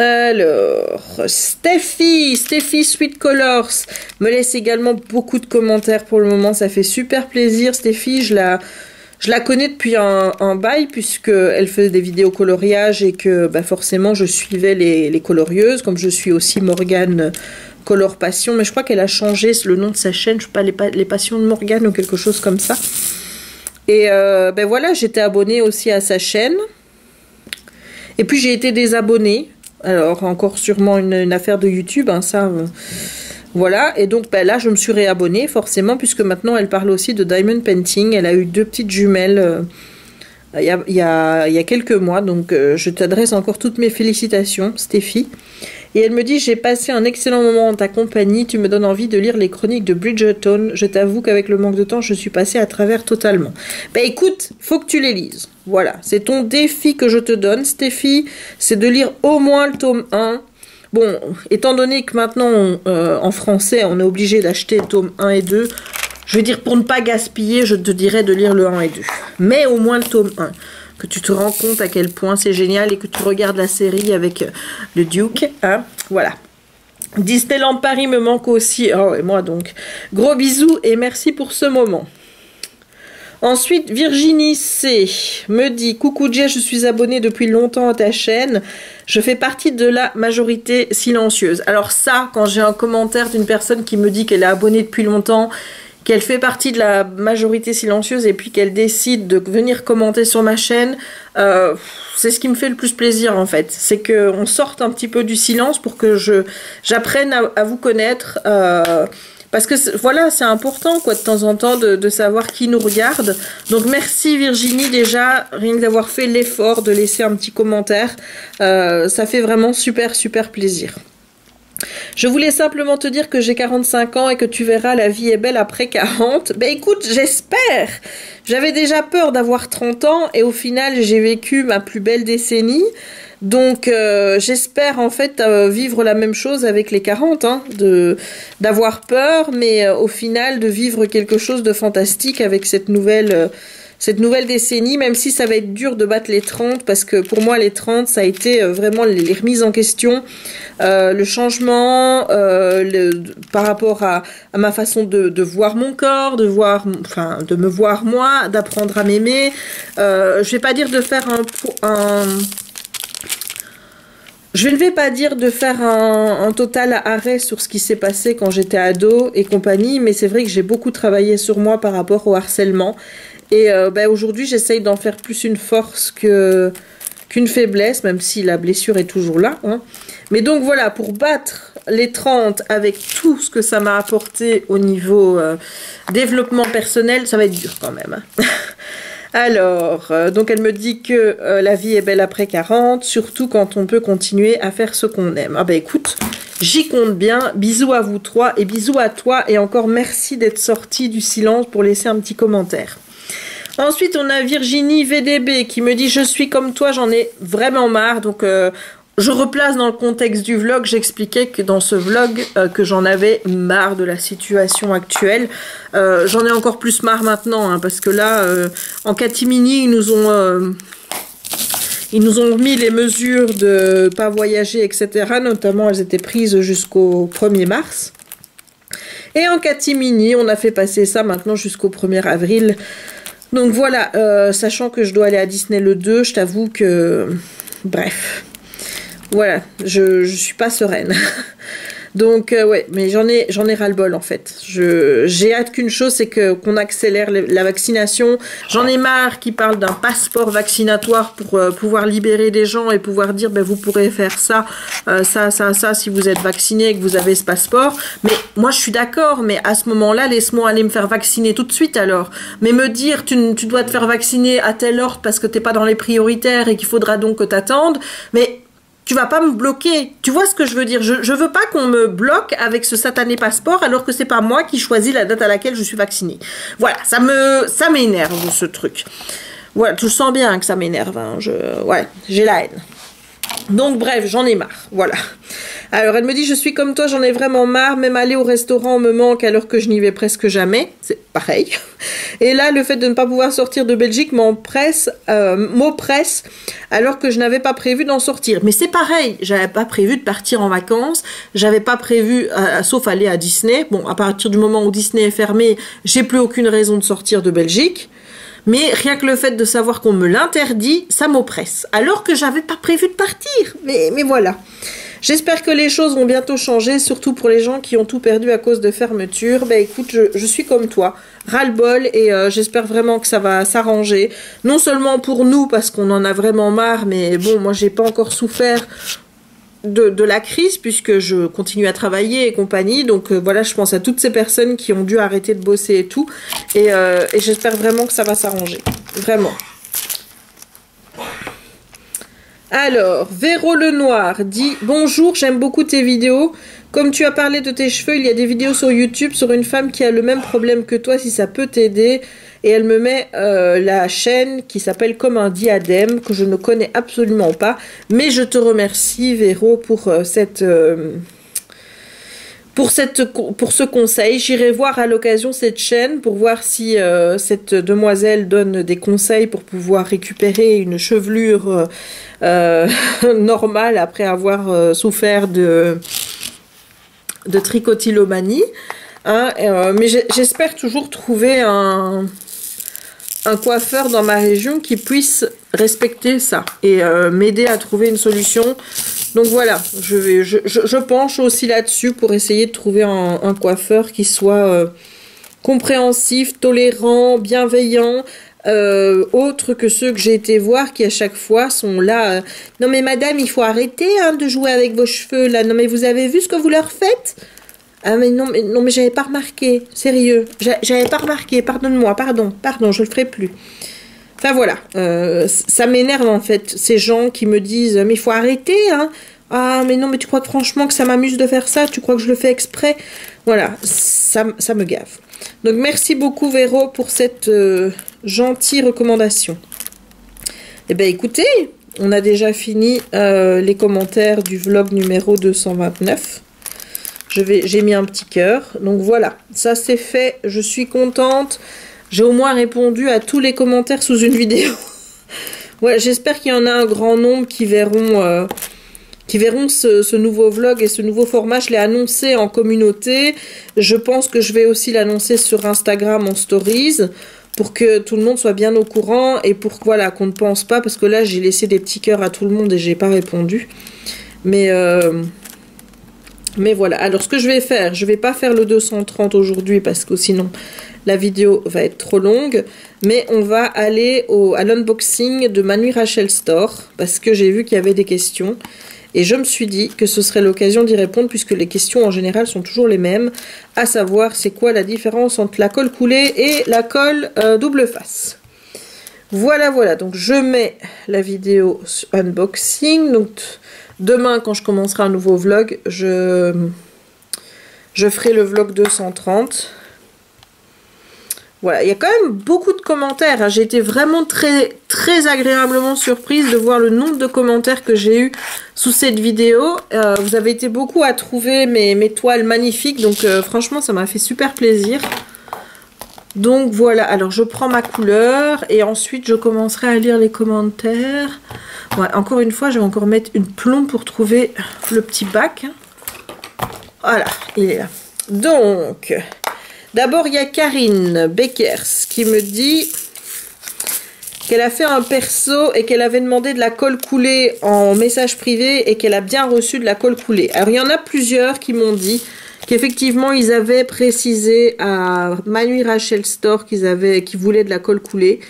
Alors, Steffi Sweet Colors me laisse également beaucoup de commentaires pour le moment. Ça fait super plaisir. Steffi, je la connais depuis un bail, puisqu'elle faisait des vidéos coloriage et que bah, forcément je suivais les colorieuses, comme je suis aussi Morgane Color Passion, mais je crois qu'elle a changé le nom de sa chaîne, je sais pas, les Passions de Morgane ou quelque chose comme ça. Et ben voilà, j'étais abonnée aussi à sa chaîne. Et puis j'ai été désabonnée. Alors encore sûrement une affaire de YouTube, hein, ça. Voilà, et donc ben là je me suis réabonnée forcément, puisque maintenant elle parle aussi de Diamond Painting. Elle a eu 2 petites jumelles il y a quelques mois, donc je t'adresse encore toutes mes félicitations, Steffi. Et elle me dit: j'ai passé un excellent moment en ta compagnie, tu me donnes envie de lire les chroniques de Bridgerton. Je t'avoue qu'avec le manque de temps, je suis passée à travers totalement. Ben écoute, faut que tu les lises. Voilà, c'est ton défi que je te donne, Steffi, c'est de lire au moins le tome 1. Bon, étant donné que maintenant, en français, on est obligé d'acheter le tome 1 et 2, je veux dire, pour ne pas gaspiller, je te dirais de lire le 1 et 2. Mais au moins le tome 1. Que tu te rends compte à quel point c'est génial et que tu regardes la série avec le Duke. Hein, voilà. Disneyland Paris me manque aussi. Oh, et moi donc. Gros bisous et merci pour ce moment. Ensuite, Virginie C. me dit: coucou Jay, je suis abonnée depuis longtemps à ta chaîne. Je fais partie de la majorité silencieuse. Alors ça, quand j'ai un commentaire d'une personne qui me dit qu'elle est abonnée depuis longtemps, qu'elle fait partie de la majorité silencieuse et puis qu'elle décide de venir commenter sur ma chaîne, c'est ce qui me fait le plus plaisir en fait. C'est qu'on sorte un petit peu du silence pour que j'apprenne à vous connaître. Parce que voilà, c'est important quoi de temps en temps de savoir qui nous regarde. Donc merci Virginie déjà, rien que d'avoir fait l'effort de laisser un petit commentaire. Ça fait vraiment super plaisir. Je voulais simplement te dire que j'ai 45 ans et que tu verras la vie est belle après 40. Ben écoute, j'espère. J'avais déjà peur d'avoir 30 ans et au final j'ai vécu ma plus belle décennie. Donc j'espère en fait vivre la même chose avec les 40, hein, d'avoir peur, mais au final de vivre quelque chose de fantastique avec cette nouvelle décennie, même si ça va être dur de battre les 30, parce que pour moi les 30 ça a été vraiment les remises en question, le changement par rapport à ma façon de voir mon corps, de me voir moi, d'apprendre à m'aimer. Je vais pas dire de faire je ne vais pas dire de faire un total arrêt sur ce qui s'est passé quand j'étais ado et compagnie, mais c'est vrai que j'ai beaucoup travaillé sur moi par rapport au harcèlement. Et aujourd'hui, j'essaye d'en faire plus une force qu'une faiblesse, même si la blessure est toujours là. Hein. Mais donc voilà, pour battre les 30 avec tout ce que ça m'a apporté au niveau développement personnel, ça va être dur quand même. Hein. Alors, donc elle me dit que la vie est belle après 40, surtout quand on peut continuer à faire ce qu'on aime. Ah bah écoute, j'y compte bien. Bisous à vous trois et bisous à toi. Et encore merci d'être sorti du silence pour laisser un petit commentaire. Ensuite, on a Virginie VDB qui me dit « Je suis comme toi, j'en ai vraiment marre. » Donc, je replace dans le contexte du vlog. J'expliquais que dans ce vlog, que j'en avais marre de la situation actuelle. J'en ai encore plus marre maintenant, hein, parce que là, en catimini, ils nous ont mis les mesures de pas voyager, etc. Notamment, elles étaient prises jusqu'au 1er mars. Et en catimini, on a fait passer ça maintenant jusqu'au 1er avril. Donc voilà, sachant que je dois aller à Disney le 2, je t'avoue que... Bref. Voilà, je suis pas sereine. Donc ouais, mais j'en ai ras-le-bol en fait. J'ai hâte qu'une chose, c'est qu'on accélère la vaccination. J'en ai marre qu'ils parlent d'un passeport vaccinatoire pour pouvoir libérer des gens et pouvoir dire ben vous pourrez faire ça, ça si vous êtes vacciné et que vous avez ce passeport. Mais moi je suis d'accord, mais à ce moment-là, laisse-moi aller me faire vacciner tout de suite alors. Mais me dire tu dois te faire vacciner à tel ordre parce que t'es pas dans les prioritaires et qu'il faudra donc que t'attendes, mais tu vas pas me bloquer. Tu vois ce que je veux dire? Je veux pas qu'on me bloque avec ce satané passeport alors que c'est pas moi qui choisis la date à laquelle je suis vaccinée. Voilà, ça m'énerve ce truc. Voilà, tu sens bien que ça m'énerve. Hein. Ouais, j'ai la haine. Donc bref, j'en ai marre, voilà. Alors elle me dit, je suis comme toi, j'en ai vraiment marre, même aller au restaurant me manque alors que je n'y vais presque jamais, c'est pareil. Et là, le fait de ne pas pouvoir sortir de Belgique m'oppresse alors que je n'avais pas prévu d'en sortir. Mais c'est pareil, j'avais pas prévu de partir en vacances, j'avais pas prévu, sauf aller à Disney. Bon, à partir du moment où Disney est fermé, j'ai plus aucune raison de sortir de Belgique. Mais rien que le fait de savoir qu'on me l'interdit, ça m'oppresse. Alors que j'avais pas prévu de partir. Mais voilà. J'espère que les choses vont bientôt changer, surtout pour les gens qui ont tout perdu à cause de fermeture. Ben écoute, je suis comme toi, ras-le-bol, et j'espère vraiment que ça va s'arranger. Non seulement pour nous, parce qu'on en a vraiment marre, mais bon, moi j'ai pas encore souffert de la crise puisque je continue à travailler et compagnie, donc voilà, je pense à toutes ces personnes qui ont dû arrêter de bosser et tout, et j'espère vraiment que ça va s'arranger, vraiment. Alors, Véro Lenoir dit « Bonjour, j'aime beaucoup tes vidéos. Comme tu as parlé de tes cheveux, il y a des vidéos sur YouTube sur une femme qui a le même problème que toi, si ça peut t'aider. » Et elle me met la chaîne qui s'appelle Comme un diadème, que je ne connais absolument pas. Mais je te remercie, Véro, pour ce conseil. J'irai voir à l'occasion cette chaîne pour voir si cette demoiselle donne des conseils pour pouvoir récupérer une chevelure normale après avoir souffert de trichotillomanie. Hein, mais j'espère toujours trouver un coiffeur dans ma région qui puisse respecter ça et m'aider à trouver une solution. Donc voilà, je penche aussi là-dessus pour essayer de trouver un coiffeur qui soit compréhensifs, tolérants, bienveillants, autres que ceux que j'ai été voir qui à chaque fois sont là. Non mais madame, il faut arrêter hein, de jouer avec vos cheveux là. Non mais vous avez vu ce que vous leur faites? Ah mais non mais j'avais pas remarqué. Sérieux, j'avais pas remarqué. Pardonne-moi, pardon, je le ferai plus. Enfin voilà, ça m'énerve en fait ces gens qui me disent mais il faut arrêter hein. Ah mais non mais tu crois que franchement que ça m'amuse de faire ça? Tu crois que je le fais exprès? Voilà, ça me gave. Donc merci beaucoup Véro pour cette gentille recommandation. Eh bien écoutez, on a déjà fini les commentaires du vlog numéro 229. J'ai mis un petit cœur. Donc voilà, ça c'est fait. Je suis contente. J'ai au moins répondu à tous les commentaires sous une vidéo. Ouais, j'espère qu'il y en a un grand nombre qui verront ce nouveau vlog et ce nouveau format. Je l'ai annoncé en communauté. Je pense que je vais aussi l'annoncer sur Instagram en stories pour que tout le monde soit bien au courant et pour voilà, qu'on ne pense pas, parce que là j'ai laissé des petits cœurs à tout le monde et j'ai pas répondu. Mais voilà. Alors ce que je vais faire, je vais pas faire le 230 aujourd'hui parce que sinon la vidéo va être trop longue, mais on va aller à l'unboxing de Manu Rachel Store parce que j'ai vu qu'il y avait des questions. Et je me suis dit que ce serait l'occasion d'y répondre puisque les questions en général sont toujours les mêmes, à savoir c'est quoi la différence entre la colle coulée et la colle double face. Voilà, donc je mets la vidéo unboxing. Donc demain quand je commencerai un nouveau vlog, je ferai le vlog 230. Voilà, il y a quand même beaucoup de commentaires. Hein. J'ai été vraiment très agréablement surprise de voir le nombre de commentaires que j'ai eu sous cette vidéo. Vous avez été beaucoup à trouver mes toiles magnifiques. Donc franchement, ça m'a fait super plaisir. Donc voilà, alors je prends ma couleur et ensuite je commencerai à lire les commentaires. Ouais, encore une fois, je vais encore mettre une plombe pour trouver le petit bac. Voilà, il est là. Donc... D'abord, il y a Karine Beckers qui me dit qu'elle a fait un perso et qu'elle avait demandé de la colle coulée en message privé et qu'elle a bien reçu de la colle coulée. Alors, il y en a plusieurs qui m'ont dit qu'effectivement, ils avaient précisé à Manu Rachel Store qu'ils voulaient de la colle coulée.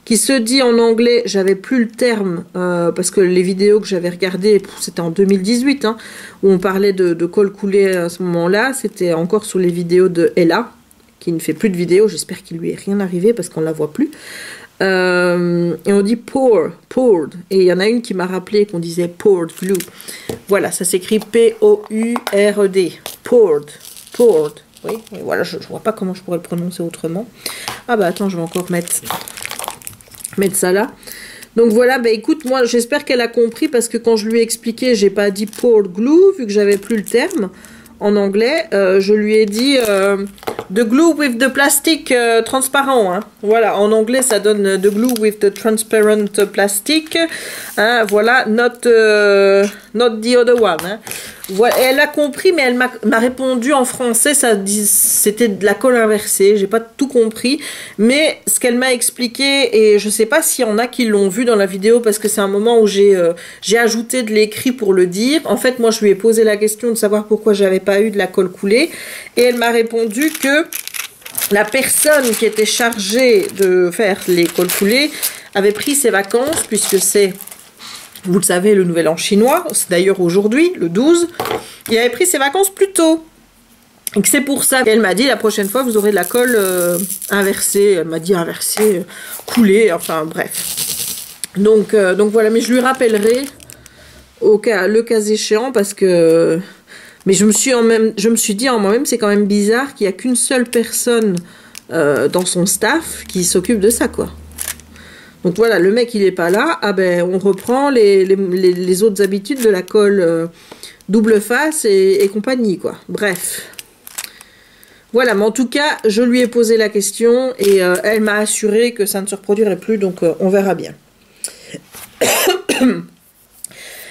Qui se dit en anglais, j'avais plus le terme, parce que les vidéos que j'avais regardées, c'était en 2018, hein, où on parlait de colle coulée à ce moment-là. C'était encore sur les vidéos de Ella, qui ne fait plus de vidéos, j'espère qu'il lui est rien arrivé parce qu'on ne la voit plus. Et on dit poured, et il y en a une qui m'a rappelé qu'on disait poured glue. Voilà, ça s'écrit P-O-U-R-E-D, poured. Oui, et voilà, je ne vois pas comment je pourrais le prononcer autrement. Ah bah attends, je vais encore mettre ça là. Donc voilà, bah écoute, moi j'espère qu'elle a compris parce que quand je lui ai expliqué, j'ai pas dit poured glue vu que j'avais plus le terme en anglais. Je lui ai dit the glue with the plastic transparent. Hein. Voilà, en anglais ça donne the glue with the transparent plastic. Hein, voilà, not the other one. Hein. Voilà, elle a compris, mais elle m'a répondu en français, c'était de la colle inversée, j'ai pas tout compris, mais ce qu'elle m'a expliqué, et je sais pas s'il y en a qui l'ont vu dans la vidéo, parce que c'est un moment où j'ai ajouté de l'écrit pour le dire. En fait, moi je lui ai posé la question de savoir pourquoi j'avais pas eu de la colle coulée, et elle m'a répondu que la personne qui était chargée de faire les colles coulées avait pris ses vacances, puisque c'est... Vous le savez, le nouvel an chinois, c'est d'ailleurs aujourd'hui, le 12, il avait pris ses vacances plus tôt. Et que c'est pour ça qu'elle m'a dit, la prochaine fois, vous aurez de la colle inversée. Elle m'a dit inversée, coulée, enfin bref. Donc voilà, mais je lui rappellerai le cas échéant parce que... Mais je me suis dit en moi-même, c'est quand même bizarre qu'il n'y a qu'une seule personne dans son staff qui s'occupe de ça, quoi. Donc voilà, le mec il est pas là, ah ben on reprend les autres habitudes de la colle double face et compagnie, quoi. Bref. Voilà, mais en tout cas, je lui ai posé la question et elle m'a assuré que ça ne se reproduirait plus, donc on verra bien.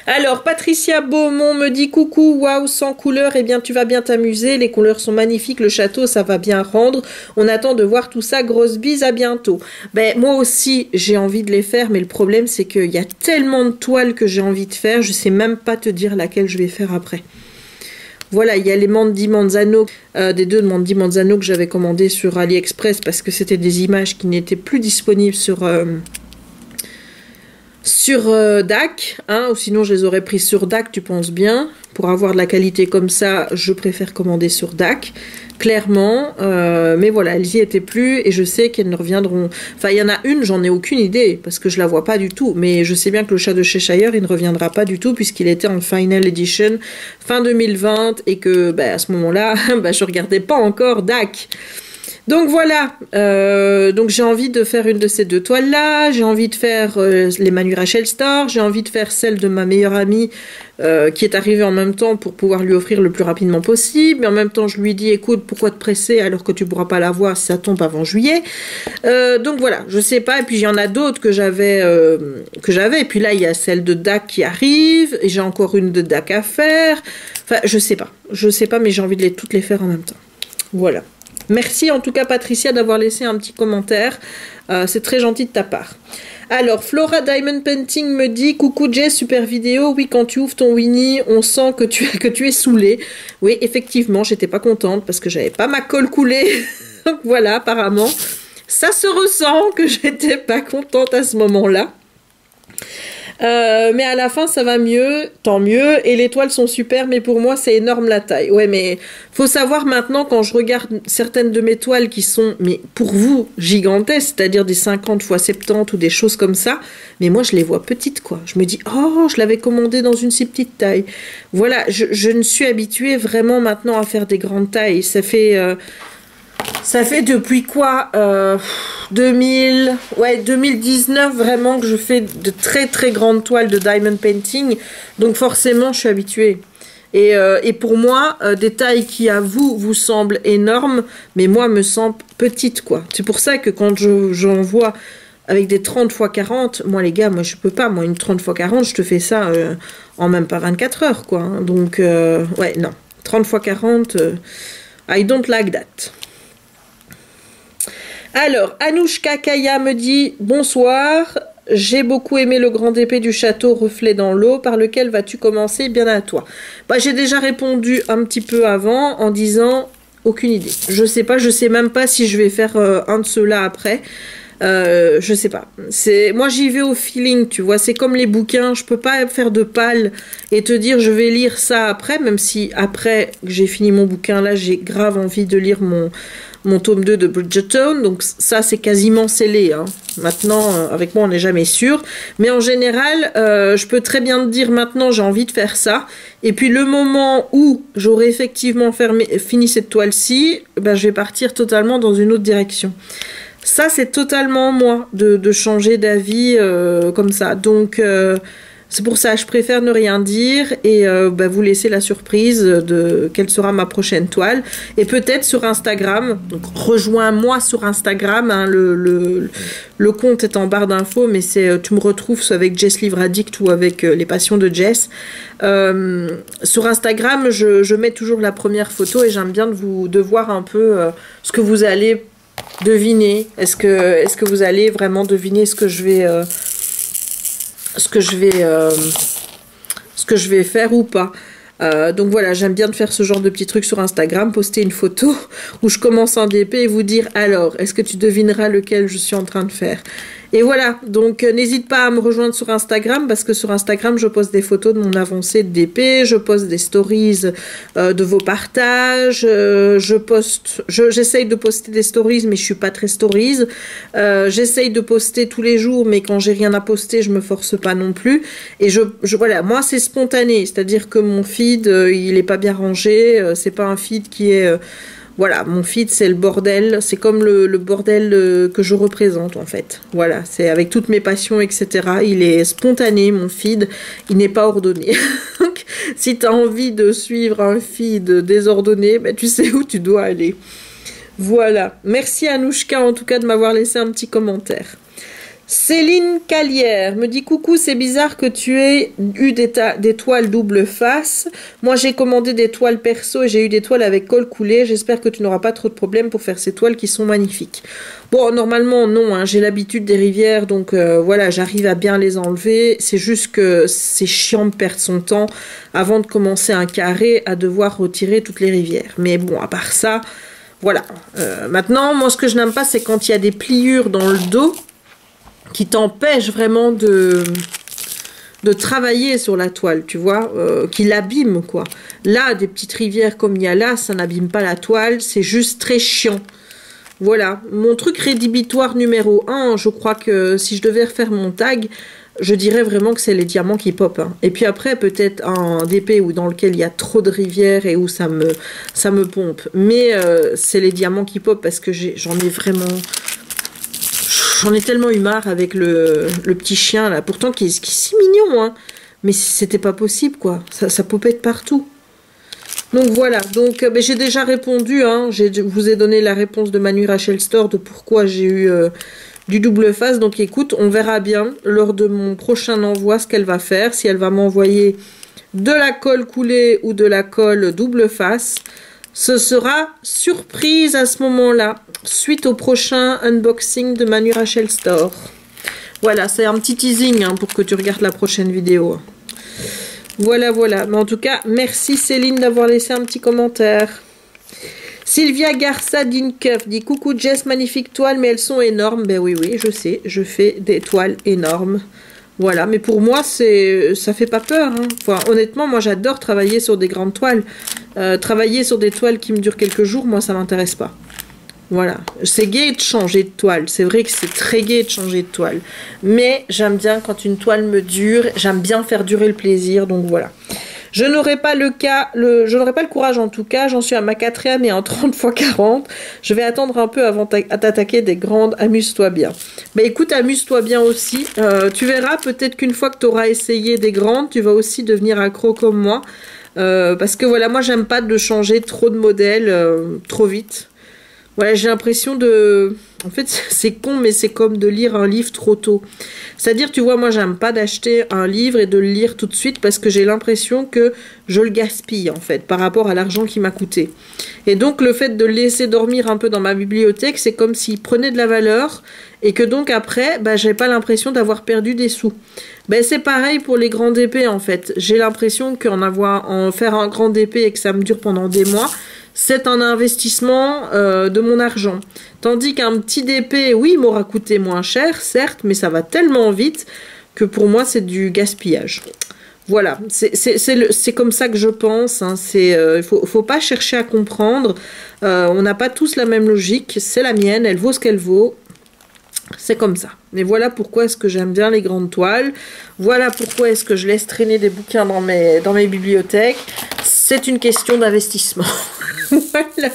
Alors, Patricia Beaumont me dit coucou, waouh, sans couleur, eh bien tu vas bien t'amuser, les couleurs sont magnifiques, le château ça va bien rendre, on attend de voir tout ça, grosse bise, à bientôt. Ben moi aussi j'ai envie de les faire, mais le problème c'est qu'il y a tellement de toiles que j'ai envie de faire, je sais même pas te dire laquelle je vais faire après. Voilà, il y a les Mandy Manzano, des deux de Mandy Manzano que j'avais commandé sur AliExpress parce que c'était des images qui n'étaient plus disponibles sur DAC, hein, ou sinon je les aurais prises sur DAC, tu penses bien. Pour avoir de la qualité comme ça, je préfère commander sur DAC, clairement. Mais voilà, elles y étaient plus et je sais qu'elles ne reviendront. Enfin, il y en a une, j'en ai aucune idée parce que je la vois pas du tout. Mais je sais bien que le chat de Cheshire, il ne reviendra pas du tout puisqu'il était en Final Edition fin 2020 et que à ce moment-là, je regardais pas encore DAC. Donc voilà, donc j'ai envie de faire une de ces deux toiles-là, j'ai envie de faire les Manu Rachel Store, j'ai envie de faire celle de ma meilleure amie qui est arrivée en même temps pour pouvoir lui offrir le plus rapidement possible, mais en même temps je lui dis écoute, pourquoi te presser alors que tu pourras pas la voir si ça tombe avant juillet. Donc voilà, je sais pas, et puis il y en a d'autres que j'avais, et puis là il y a celle de DAC qui arrive, et j'ai encore une de DAC à faire, enfin je sais pas, mais j'ai envie de toutes les faire en même temps. Voilà. Merci en tout cas Patricia d'avoir laissé un petit commentaire, c'est très gentil de ta part. Alors Flora Diamond Painting me dit coucou Jess, super vidéo, oui quand tu ouvres ton Winnie on sent que tu es saoulée. Oui effectivement j'étais pas contente parce que j'avais pas ma colle coulée, donc voilà apparemment ça se ressent que j'étais pas contente à ce moment-là. Mais à la fin ça va mieux, tant mieux, et les toiles sont super, mais pour moi c'est énorme la taille. Ouais, mais faut savoir maintenant quand je regarde certaines de mes toiles qui sont, mais pour vous, gigantesques, c'est-à-dire des 50 x 70 ou des choses comme ça, mais moi je les vois petites quoi. Je me dis, oh, je l'avais commandé dans une si petite taille. Voilà, je ne suis habituée vraiment maintenant à faire des grandes tailles. Ça fait depuis quoi 2019 vraiment que je fais de très très grandes toiles de diamond painting, donc forcément je suis habituée. Et pour moi, des tailles qui à vous semblent énormes, mais moi me semblent petites quoi. C'est pour ça que quand j'en vois avec des 30 x 40, moi les gars, moi je peux pas, moi une 30 x 40, je te fais ça en même pas 24 heures quoi. Hein. Donc ouais non, 30 x 40, I don't like that. Alors, Anouchka Kaya me dit « Bonsoir, j'ai beaucoup aimé le grand épée du château reflet dans l'eau, par lequel vas-tu commencer? Bien à toi. » J'ai déjà répondu un petit peu avant en disant « Aucune idée. Je sais pas, je sais même pas si je vais faire un de ceux-là après. Je sais pas. Moi j'y vais au feeling, tu vois. C'est comme les bouquins, je peux pas faire de pal et te dire je vais lire ça après, même si après que j'ai fini mon bouquin là, j'ai grave envie de lire mon tome 2 de Bridgerton, donc ça c'est quasiment scellé. Hein. Maintenant, avec moi on n'est jamais sûr, mais en général, je peux très bien te dire maintenant j'ai envie de faire ça, et puis le moment où j'aurai effectivement fini cette toile-ci, je vais partir totalement dans une autre direction. Ça c'est totalement moi, de changer d'avis comme ça, donc... c'est pour ça que je préfère ne rien dire et vous laisser la surprise de quelle sera ma prochaine toile. Et peut-être sur Instagram, donc rejoins-moi sur Instagram, hein, le compte est en barre d'infos, mais tu me retrouves soit avec Jess Livre Addict ou avec les passions de Jess. Sur Instagram, je mets toujours la première photo et j'aime bien de voir un peu ce que vous allez deviner. Est-ce que vous allez vraiment deviner ce que je vais faire ou pas. Donc voilà, j'aime bien de faire ce genre de petits trucs sur Instagram, poster une photo où je commence en DP et vous dire alors, est-ce que tu devineras lequel je suis en train de faire? Et voilà, donc n'hésite pas à me rejoindre sur Instagram parce que sur Instagram je poste des photos de mon avancée de DP, je poste des stories de vos partages, j'essaye de poster des stories mais je suis pas très stories, j'essaye de poster tous les jours mais quand j'ai rien à poster je me force pas non plus, et voilà, moi c'est spontané, c'est-à-dire que mon feed il est pas bien rangé, c'est pas un feed qui est... Voilà, mon feed c'est le bordel, c'est comme le bordel que je représente en fait. Voilà, c'est avec toutes mes passions, etc. Il est spontané, mon feed, il n'est pas ordonné. Donc, si tu as envie de suivre un feed désordonné, tu sais où tu dois aller. Voilà, merci Anouchka en tout cas de m'avoir laissé un petit commentaire. Céline Calière me dit coucou, c'est bizarre que tu aies eu des toiles double face. Moi j'ai commandé des toiles perso et j'ai eu des toiles avec col coulé. J'espère que tu n'auras pas trop de problèmes pour faire ces toiles qui sont magnifiques. Bon, normalement non, hein, j'ai l'habitude des rivières, donc voilà, j'arrive à bien les enlever. C'est juste que c'est chiant de perdre son temps avant de commencer un carré à devoir retirer toutes les rivières. Mais bon, à part ça, voilà. Maintenant, moi ce que je n'aime pas, c'est quand il y a des pliures dans le dos qui t'empêche vraiment de travailler sur la toile, tu vois, qui l'abîme, quoi. Là, des petites rivières comme il y a là, ça n'abîme pas la toile, c'est juste très chiant. Voilà, mon truc rédhibitoire numéro 1, je crois que si je devais refaire mon tag, je dirais vraiment que c'est les diamants qui pop. Hein. Et puis après, peut-être un DP où dans lequel il y a trop de rivières et où ça me pompe. Mais c'est les diamants qui pop parce que j'en ai vraiment... J'en ai tellement eu marre avec le petit chien là, pourtant qui est si mignon, hein. Mais c'était pas possible quoi, ça popait de partout. Donc voilà, donc j'ai déjà répondu, hein. Je vous ai donné la réponse de Manu Rachel Store de pourquoi j'ai eu du double face. Donc écoute, on verra bien lors de mon prochain envoi ce qu'elle va faire, si elle va m'envoyer de la colle coulée ou de la colle double face. Ce sera surprise à ce moment-là, suite au prochain unboxing de Manu Rachel Store. Voilà, c'est un petit teasing hein, pour que tu regardes la prochaine vidéo. Voilà, voilà. Mais en tout cas, merci Céline d'avoir laissé un petit commentaire. Sylvia Garça d'Incuff dit coucou Jess, magnifique toile, mais elles sont énormes. Ben oui, oui, je sais, je fais des toiles énormes. Voilà, mais pour moi, ça fait pas peur. Hein. Enfin, honnêtement, moi, j'adore travailler sur des grandes toiles. Travailler sur des toiles qui me durent quelques jours, moi, ça m'intéresse pas. Voilà, c'est gai de changer de toile. C'est vrai que c'est très gai de changer de toile. Mais j'aime bien quand une toile me dure. J'aime bien faire durer le plaisir, donc voilà. Je n'aurai pas je n'aurai pas le courage en tout cas. J'en suis à ma 4e et en 30 x 40. Je vais attendre un peu avant à t'attaquer des grandes. Amuse-toi bien. Bah écoute, amuse-toi bien aussi. Tu verras peut-être qu'une fois que tu auras essayé des grandes, tu vas aussi devenir accro comme moi. Parce que voilà, moi j'aime pas de changer trop de modèles trop vite. Voilà, j'ai l'impression de... En fait, c'est con, mais c'est comme de lire un livre trop tôt. C'est-à-dire, tu vois, moi, j'aime pas d'acheter un livre et de le lire tout de suite parce que j'ai l'impression que je le gaspille, en fait, par rapport à l'argent qui m'a coûté. Et donc, le fait de le laisser dormir un peu dans ma bibliothèque, c'est comme s'il prenait de la valeur et que donc, après, bah, j'ai pas l'impression d'avoir perdu des sous. Ben, c'est pareil pour les grands épées, en fait. J'ai l'impression en faire un grand épée et que ça me dure pendant des mois, c'est un investissement de mon argent. Tandis qu'un petit DP, oui, m'aura coûté moins cher, certes, mais ça va tellement vite que pour moi, c'est du gaspillage. Voilà, c'est comme ça que je pense. Hein. Faut pas chercher à comprendre. On n'a pas tous la même logique. C'est la mienne, elle vaut ce qu'elle vaut. C'est comme ça. Mais voilà pourquoi est-ce que j'aime bien les grandes toiles. Voilà pourquoi est-ce que je laisse traîner des bouquins dans mes bibliothèques. C'est une question d'investissement. Voilà.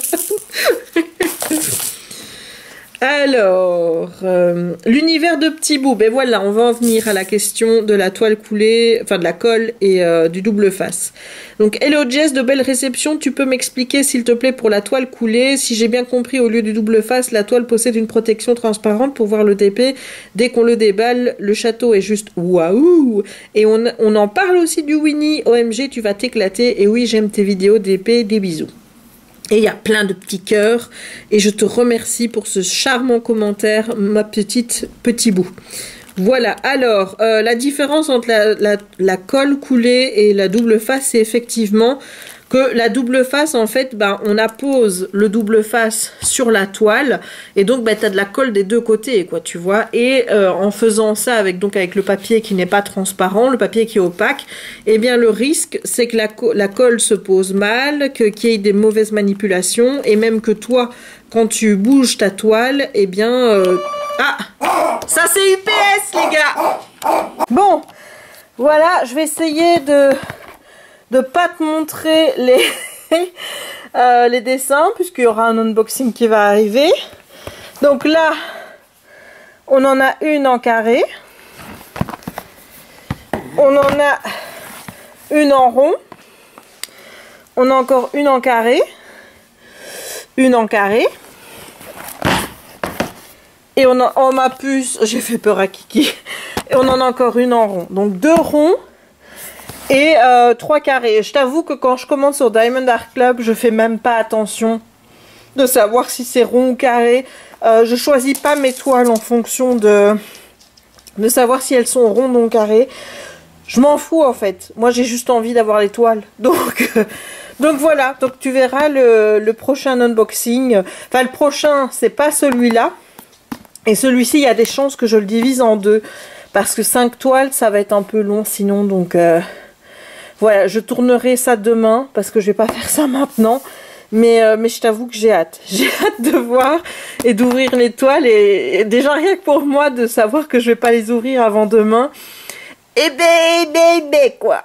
Alors, l'univers de Petit Bout. Ben voilà, on va en venir à la question de la toile coulée, enfin de la colle et du double face. Donc, hello Jess, de belle réception. Tu peux m'expliquer s'il te plaît pour la toile coulée? Si j'ai bien compris, au lieu du double face, la toile possède une protection transparente pour voir le DP. Dès qu'on le déballe, le château est juste waouh. Et on en parle aussi du Winnie. OMG, tu vas t'éclater. Et oui, j'aime tes vidéos DP. Des bisous. Et il y a plein de petits cœurs. Et je te remercie pour ce charmant commentaire, ma petit bout. Voilà, alors, la différence entre la colle coulée et la double face, c'est effectivement que la double face, en fait, ben, on appose le double face sur la toile, et donc ben, tu as de la colle des deux côtés, quoi, tu vois, et en faisant ça avec le papier qui n'est pas transparent, le papier qui est opaque, eh bien le risque, c'est que la colle se pose mal, qu'il y ait des mauvaises manipulations, et même que toi, quand tu bouges ta toile, eh bien... Ah, ça c'est UPS, les gars. Bon, voilà, je vais essayer de pas te montrer les dessins, puisqu'il y aura un unboxing qui va arriver. Donc là, on en a une en carré. On en a une en rond. On a encore une en carré. Une en carré. Et oh ma puce, j'ai fait peur à Kiki. Et on en a encore une en rond. Donc 2 ronds et 3 carrés. Je t'avoue que quand je commande sur Diamond Art Club, je fais même pas attention de savoir si c'est rond ou carré. Je choisis pas mes toiles en fonction de savoir si elles sont rondes ou carrées. Je m'en fous en fait. Moi j'ai juste envie d'avoir les toiles. Donc voilà. Donc tu verras le prochain unboxing. Enfin le prochain c'est pas celui-là. Et celui-ci il y a des chances que je le divise en 2. Parce que 5 toiles ça va être un peu long sinon. Donc voilà, je tournerai ça demain. Parce que je vais pas faire ça maintenant. Mais je t'avoue que j'ai hâte. J'ai hâte de voir et d'ouvrir les toiles. Et déjà rien que pour moi de savoir que je vais pas les ouvrir avant demain. Et quoi.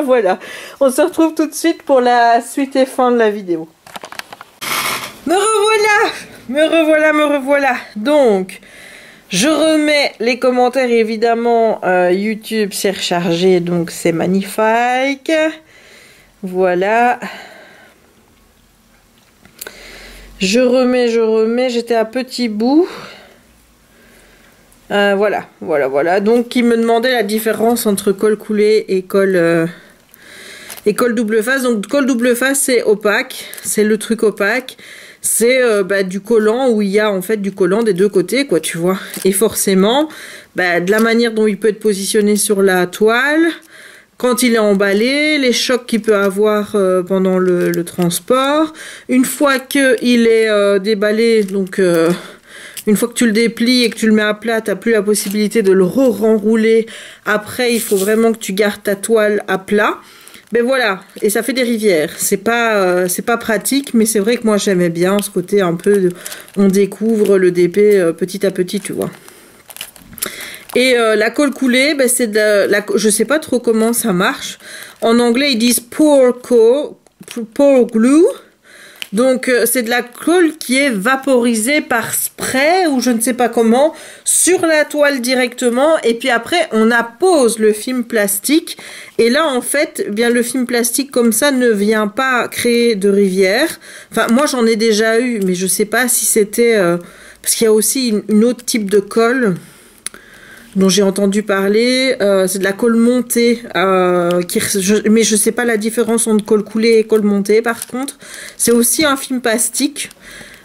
Voilà. On se retrouve tout de suite pour la suite et fin de la vidéo. Me revoilà. Donc, je remets les commentaires évidemment. YouTube s'est rechargé, donc c'est magnifique. Voilà. Je remets, j'étais à petit bout. Voilà. Donc, il me demandait la différence entre colle coulée et colle double face. Donc, colle double face, c'est opaque. C'est le truc opaque. C'est du collant où il y a en fait du collant des deux côtés, quoi, tu vois. Et forcément, de la manière dont il peut être positionné sur la toile, quand il est emballé, les chocs qu'il peut avoir pendant le transport. Une fois qu'il est déballé, donc une fois que tu le déplies et que tu le mets à plat, tu n'as plus la possibilité de le renrouler. Après, il faut vraiment que tu gardes ta toile à plat. Ben voilà, et ça fait des rivières. C'est pas pratique, mais c'est vrai que moi j'aimais bien ce côté un peu, on découvre le DP petit à petit, tu vois. Et la colle coulée, c'est je sais pas trop comment ça marche. En anglais, ils disent pour glue. Donc, c'est de la colle qui est vaporisée par spray ou je ne sais pas comment sur la toile directement. Et puis après, on appose le film plastique. Et là, en fait, bien le film plastique comme ça ne vient pas créer de rivière. Enfin, moi, j'en ai déjà eu, mais je sais pas si c'était... parce qu'il y a aussi une autre type de colle dont j'ai entendu parler, c'est de la colle montée, mais je sais pas la différence entre colle coulée et colle montée par contre. C'est aussi un film plastique,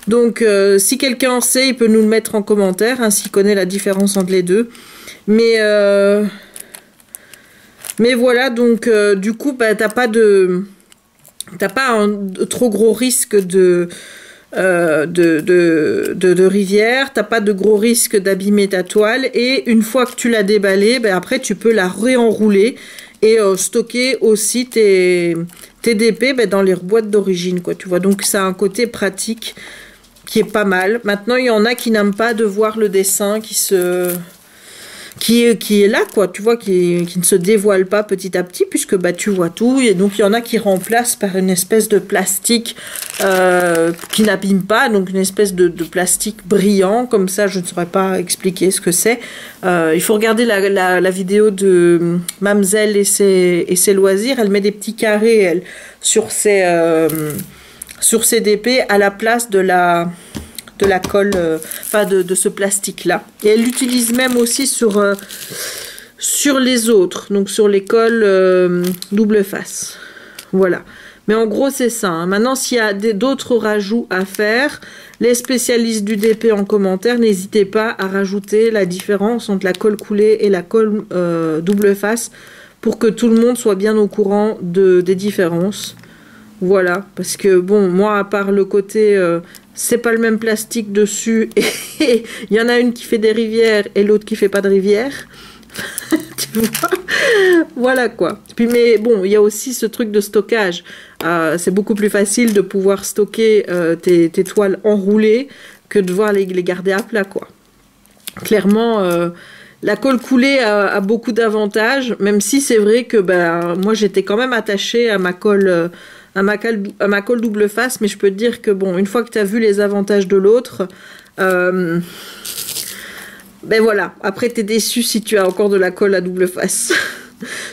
donc si quelqu'un en sait, il peut nous le mettre en commentaire, hein, s'il connaît la différence entre les deux. Mais voilà, donc du coup, t'as pas un trop gros risque de rivière, t'as pas de gros risque d'abîmer ta toile et une fois que tu l'as déballée, après tu peux la réenrouler et stocker aussi tes DP dans les boîtes d'origine, quoi, tu vois. Donc ça a un côté pratique qui est pas mal. Maintenant il y en a qui n'aiment pas de voir le dessin qui est là, quoi, tu vois, qui ne se dévoile pas petit à petit puisque tu vois tout, et donc il y en a qui remplacent par une espèce de plastique qui n'abîme pas, donc une espèce de plastique brillant, comme ça je ne saurais pas expliquer ce que c'est. Il faut regarder la vidéo de Mamzelle et ses loisirs, elle met des petits carrés elle, sur ses DP à la place de la colle, de ce plastique là, et elle l'utilise même aussi sur les autres, donc sur les colles double face. Voilà, mais en gros c'est ça, hein. Maintenant s'il y a d'autres rajouts à faire, les spécialistes du DP en commentaire, n'hésitez pas à rajouter la différence entre la colle coulée et la colle double face pour que tout le monde soit bien au courant des différences. Voilà, parce que bon, moi à part le côté c'est pas le même plastique dessus et il y en a une qui fait des rivières et l'autre qui fait pas de rivière. Tu vois, voilà quoi. Puis mais bon, il y a aussi ce truc de stockage. C'est beaucoup plus facile de pouvoir stocker tes toiles enroulées que de devoir les garder à plat, quoi. Clairement, la colle coulée a beaucoup d'avantages, même si c'est vrai que moi j'étais quand même attachée à ma colle double face, mais je peux te dire que bon, une fois que tu as vu les avantages de l'autre, voilà, après t'es déçu si tu as encore de la colle à double face.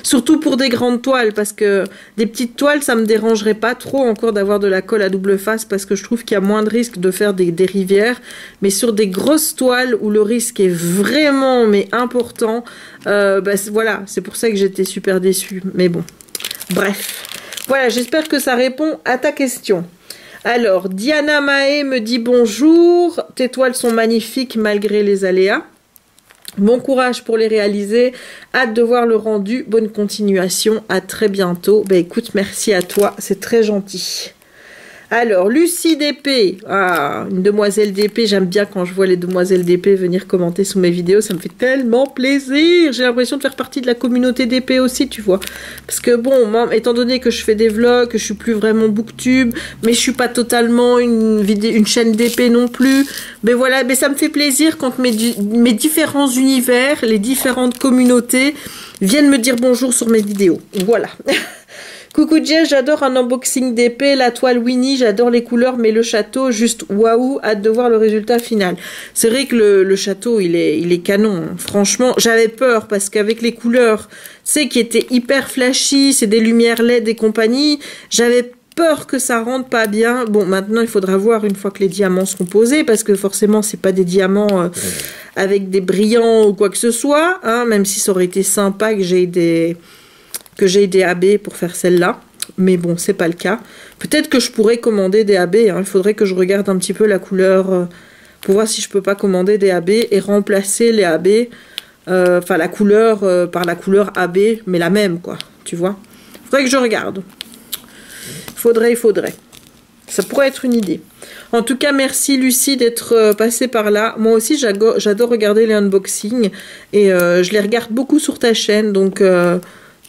Surtout pour des grandes toiles, parce que des petites toiles, ça me dérangerait pas trop encore d'avoir de la colle à double face, parce que je trouve qu'il y a moins de risque de faire des rivières. Mais sur des grosses toiles où le risque est vraiment mais important, voilà, c'est pour ça que j'étais super déçue. Mais bon, bref. Voilà, j'espère que ça répond à ta question. Alors, Diana Mae me dit bonjour. Tes toiles sont magnifiques malgré les aléas. Bon courage pour les réaliser. Hâte de voir le rendu. Bonne continuation. À très bientôt. Ben écoute, merci à toi. C'est très gentil. Alors, Lucie d'épée. Ah, une demoiselle d'épée. J'aime bien quand je vois les demoiselles d'épée venir commenter sous mes vidéos. Ça me fait tellement plaisir. J'ai l'impression de faire partie de la communauté d'épée aussi, tu vois. Parce que bon, moi, étant donné que je fais des vlogs, que je suis plus vraiment booktube, mais je suis pas totalement une chaîne d'épée non plus. Mais voilà, mais ça me fait plaisir quand mes différents univers, les différentes communautés viennent me dire bonjour sur mes vidéos. Voilà. Coucou Jess, j'adore un unboxing d'épée, la toile Winnie, j'adore les couleurs, mais le château, juste waouh, hâte de voir le résultat final. C'est vrai que le château, il est canon. Hein. Franchement, j'avais peur parce qu'avec les couleurs, tu sais, qui étaient hyper flashy, c'est des lumières LED et compagnie, j'avais peur que ça rentre pas bien. Bon, maintenant, il faudra voir une fois que les diamants seront posés, parce que forcément, c'est pas des diamants avec des brillants ou quoi que ce soit, hein, même si ça aurait été sympa que j'ai des AB pour faire celle-là, mais bon, c'est pas le cas. Peut-être que je pourrais commander des AB, hein. Il faudrait que je regarde un petit peu la couleur pour voir si je peux pas commander des AB et remplacer les AB, enfin la couleur par la couleur AB, mais la même, quoi, tu vois. Faudrait que je regarde. Il faudrait. Ça pourrait être une idée. En tout cas, merci Lucie d'être passée par là. Moi aussi, j'adore regarder les unboxings et je les regarde beaucoup sur ta chaîne, donc...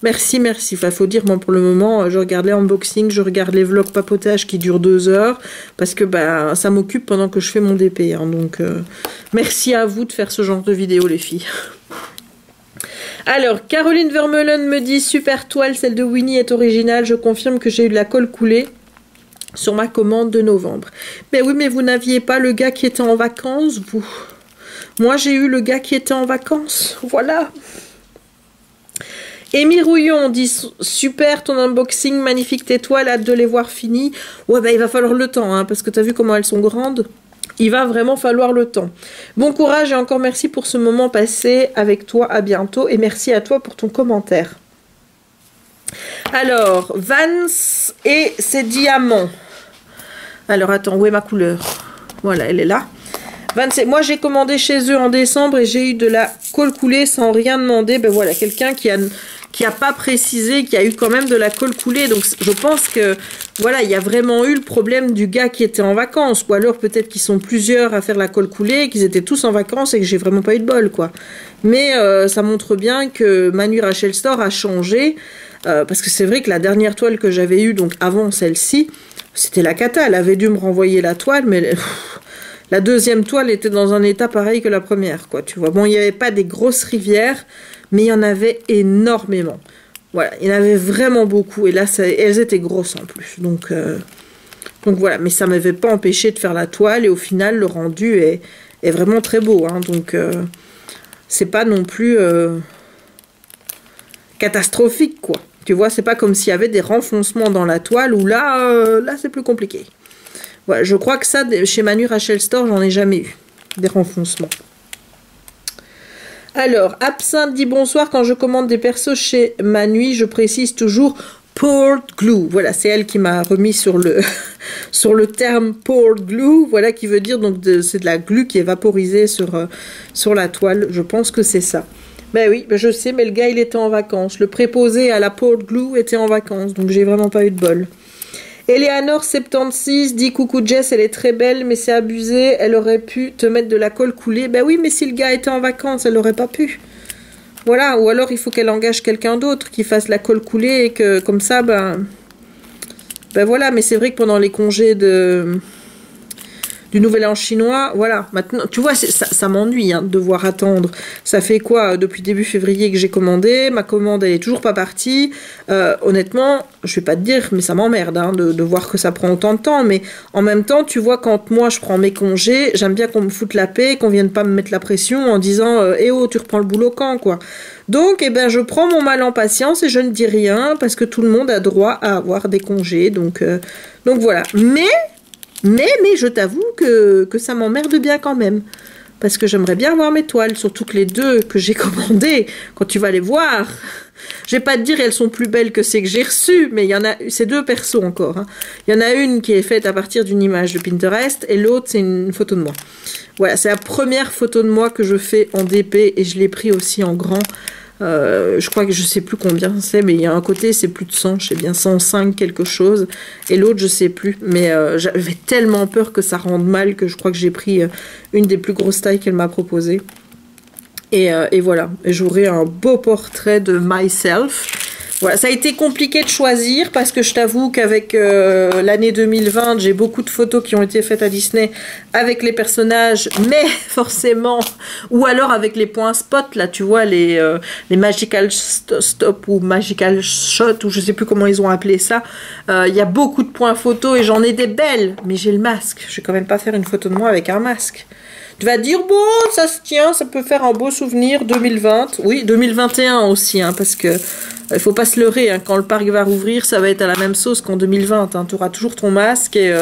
Merci. Enfin, faut dire, moi, pour le moment, je regarde les unboxings, je regarde les vlogs papotage qui durent 2 heures, parce que bah, ça m'occupe pendant que je fais mon DP. Hein, donc, merci à vous de faire ce genre de vidéo, les filles. Alors, Caroline Vermeulen me dit, super toile, celle de Winnie est originale. Je confirme que j'ai eu de la colle coulée sur ma commande de novembre. Mais oui, mais vous n'aviez pas le gars qui était en vacances, vous. Moi, j'ai eu le gars qui était en vacances. Voilà. Amy Rouillon dit super ton unboxing, magnifique tes toiles, hâte de les voir finies. Ouais, bah il va falloir le temps, hein, parce que t'as vu comment elles sont grandes. Il va vraiment falloir le temps. Bon courage et encore merci pour ce moment passé avec toi. À bientôt et merci à toi pour ton commentaire. Alors, Vance et ses diamants. Alors attends, où est ma couleur? Voilà, elle est là. Moi j'ai commandé chez eux en décembre et j'ai eu de la colle coulée sans rien demander. Ben voilà, quelqu'un qui a pas précisé, qui a eu quand même de la colle coulée. Donc je pense que voilà, il y a vraiment eu le problème du gars qui était en vacances. Ou alors peut-être qu'ils sont plusieurs à faire la colle coulée, qu'ils étaient tous en vacances et que j'ai vraiment pas eu de bol, quoi. Mais ça montre bien que Manu Rachel Store a changé. Parce que c'est vrai que la dernière toile que j'avais eue, donc avant celle-ci, c'était la cata. Elle avait dû me renvoyer la toile, mais... La deuxième toile était dans un état pareil que la première, quoi, tu vois. Bon, il n'y avait pas des grosses rivières, mais il y en avait énormément. Voilà, il y en avait vraiment beaucoup. Et là, elles étaient grosses en plus. Donc voilà, mais ça ne m'avait pas empêché de faire la toile. Et au final, le rendu est vraiment très beau. Hein, donc, c'est pas non plus catastrophique, quoi. Tu vois, c'est pas comme s'il y avait des renfoncements dans la toile, où là c'est plus compliqué. Ouais, je crois que ça, chez Manu Rachel Store, j'en ai jamais eu. Des renfoncements. Alors, Absinthe dit bonsoir. Quand je commande des persos chez Manu, je précise toujours poured glue. Voilà, c'est elle qui m'a remis sur le terme poured glue. Voilà, qui veut dire, donc, c'est de la glu qui est vaporisée sur la toile. Je pense que c'est ça. Ben oui, ben je sais, mais le gars, il était en vacances. Le préposé à la poured glue était en vacances. Donc, j'ai vraiment pas eu de bol. Eleanor76 dit coucou Jess, elle est très belle mais c'est abusé, elle aurait pu te mettre de la colle coulée. Ben oui, mais si le gars était en vacances, elle aurait pas pu. Voilà, ou alors il faut qu'elle engage quelqu'un d'autre qui fasse la colle coulée et que comme ça, ben voilà, mais c'est vrai que pendant les congés de du Nouvel An chinois. Voilà, maintenant, tu vois, ça m'ennuie hein, de devoir attendre. Ça fait quoi depuis début février que j'ai commandé, ma commande elle est toujours pas partie. Honnêtement, je vais pas te dire, mais ça m'emmerde hein, de voir que ça prend autant de temps. Mais en même temps, tu vois, quand moi je prends mes congés, j'aime bien qu'on me foute la paix, qu'on vienne pas me mettre la pression en disant eh oh, tu reprends le boulot quand quoi. Donc, eh ben, je prends mon mal en patience et je ne dis rien parce que tout le monde a droit à avoir des congés. Donc voilà. Mais je t'avoue que ça m'emmerde bien quand même. Parce que j'aimerais bien voir mes toiles. Surtout que les deux que j'ai commandées, quand tu vas les voir, je vais pas te dire elles sont plus belles que celles que j'ai reçues, mais il y en a, c'est deux persos encore. Hein. Il y en a une qui est faite à partir d'une image de Pinterest et l'autre c'est une photo de moi. Voilà, c'est la première photo de moi que je fais en DP et je l'ai pris aussi en grand. Je crois que je sais plus combien c'est, mais il y a un côté c'est plus de 100, je sais bien 105 quelque chose, et l'autre je sais plus, mais j'avais tellement peur que ça rende mal que je crois que j'ai pris une des plus grosses tailles qu'elle m'a proposées. Et voilà, j'aurai un beau portrait de myself. Voilà, ça a été compliqué de choisir parce que je t'avoue qu'avec l'année 2020, j'ai beaucoup de photos qui ont été faites à Disney avec les personnages, mais forcément, ou alors avec les points spot, là, tu vois, les magical stop ou magical shot, ou je sais plus comment ils ont appelé ça. Il y a beaucoup de points photos et j'en ai des belles, mais j'ai le masque. Je vais quand même pas faire une photo de moi avec un masque. Tu vas dire, bon, ça se tient, ça peut faire un beau souvenir 2020. Oui, 2021 aussi, hein, parce que il faut pas se leurrer, hein, quand le parc va rouvrir, ça va être à la même sauce qu'en 2020. Hein. Tu auras toujours ton masque et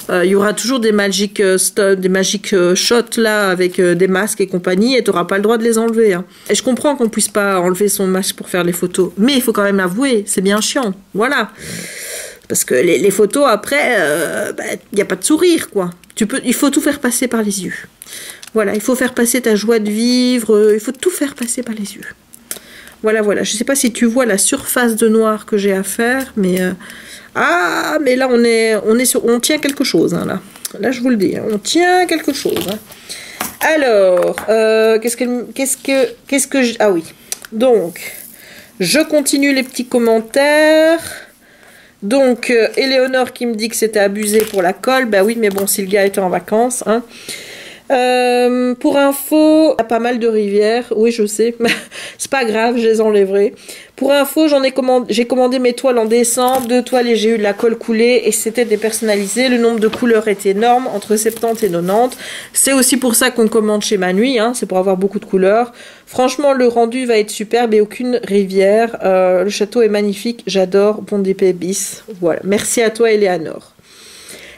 il y aura toujours des magic shots là avec des masques et compagnie et tu n'auras pas le droit de les enlever. Hein. Et je comprends qu'on puisse pas enlever son masque pour faire les photos, mais il faut quand même l'avouer, c'est bien chiant. Voilà. Parce que les photos, après, y a pas de sourire, quoi. Il faut tout faire passer par les yeux. Voilà, il faut faire passer ta joie de vivre, il faut tout faire passer par les yeux. Voilà, voilà. Je sais pas si tu vois la surface de noir que j'ai à faire, mais... mais là, on tient quelque chose, hein, là. Là, je vous le dis, hein, on tient quelque chose. Hein. Alors, qu'est-ce que... Ah oui. Donc, je continue les petits commentaires... Donc, Éléonore qui me dit que c'était abusé pour la colle. Ben oui, mais bon, si le gars était en vacances. Hein. Pour info, il y a pas mal de rivières. Oui, je sais. C'est pas grave, je les enlèverai. Pour info, j'ai commandé mes toiles en décembre. 2 toiles et j'ai eu de la colle coulée. Et c'était dépersonnalisé. Le nombre de couleurs est énorme, entre 70 et 90. C'est aussi pour ça qu'on commande chez Manui. Hein, c'est pour avoir beaucoup de couleurs. Franchement, le rendu va être superbe et aucune rivière. Le château est magnifique. J'adore. Bon DP bis. Voilà. Merci à toi, Éléonore.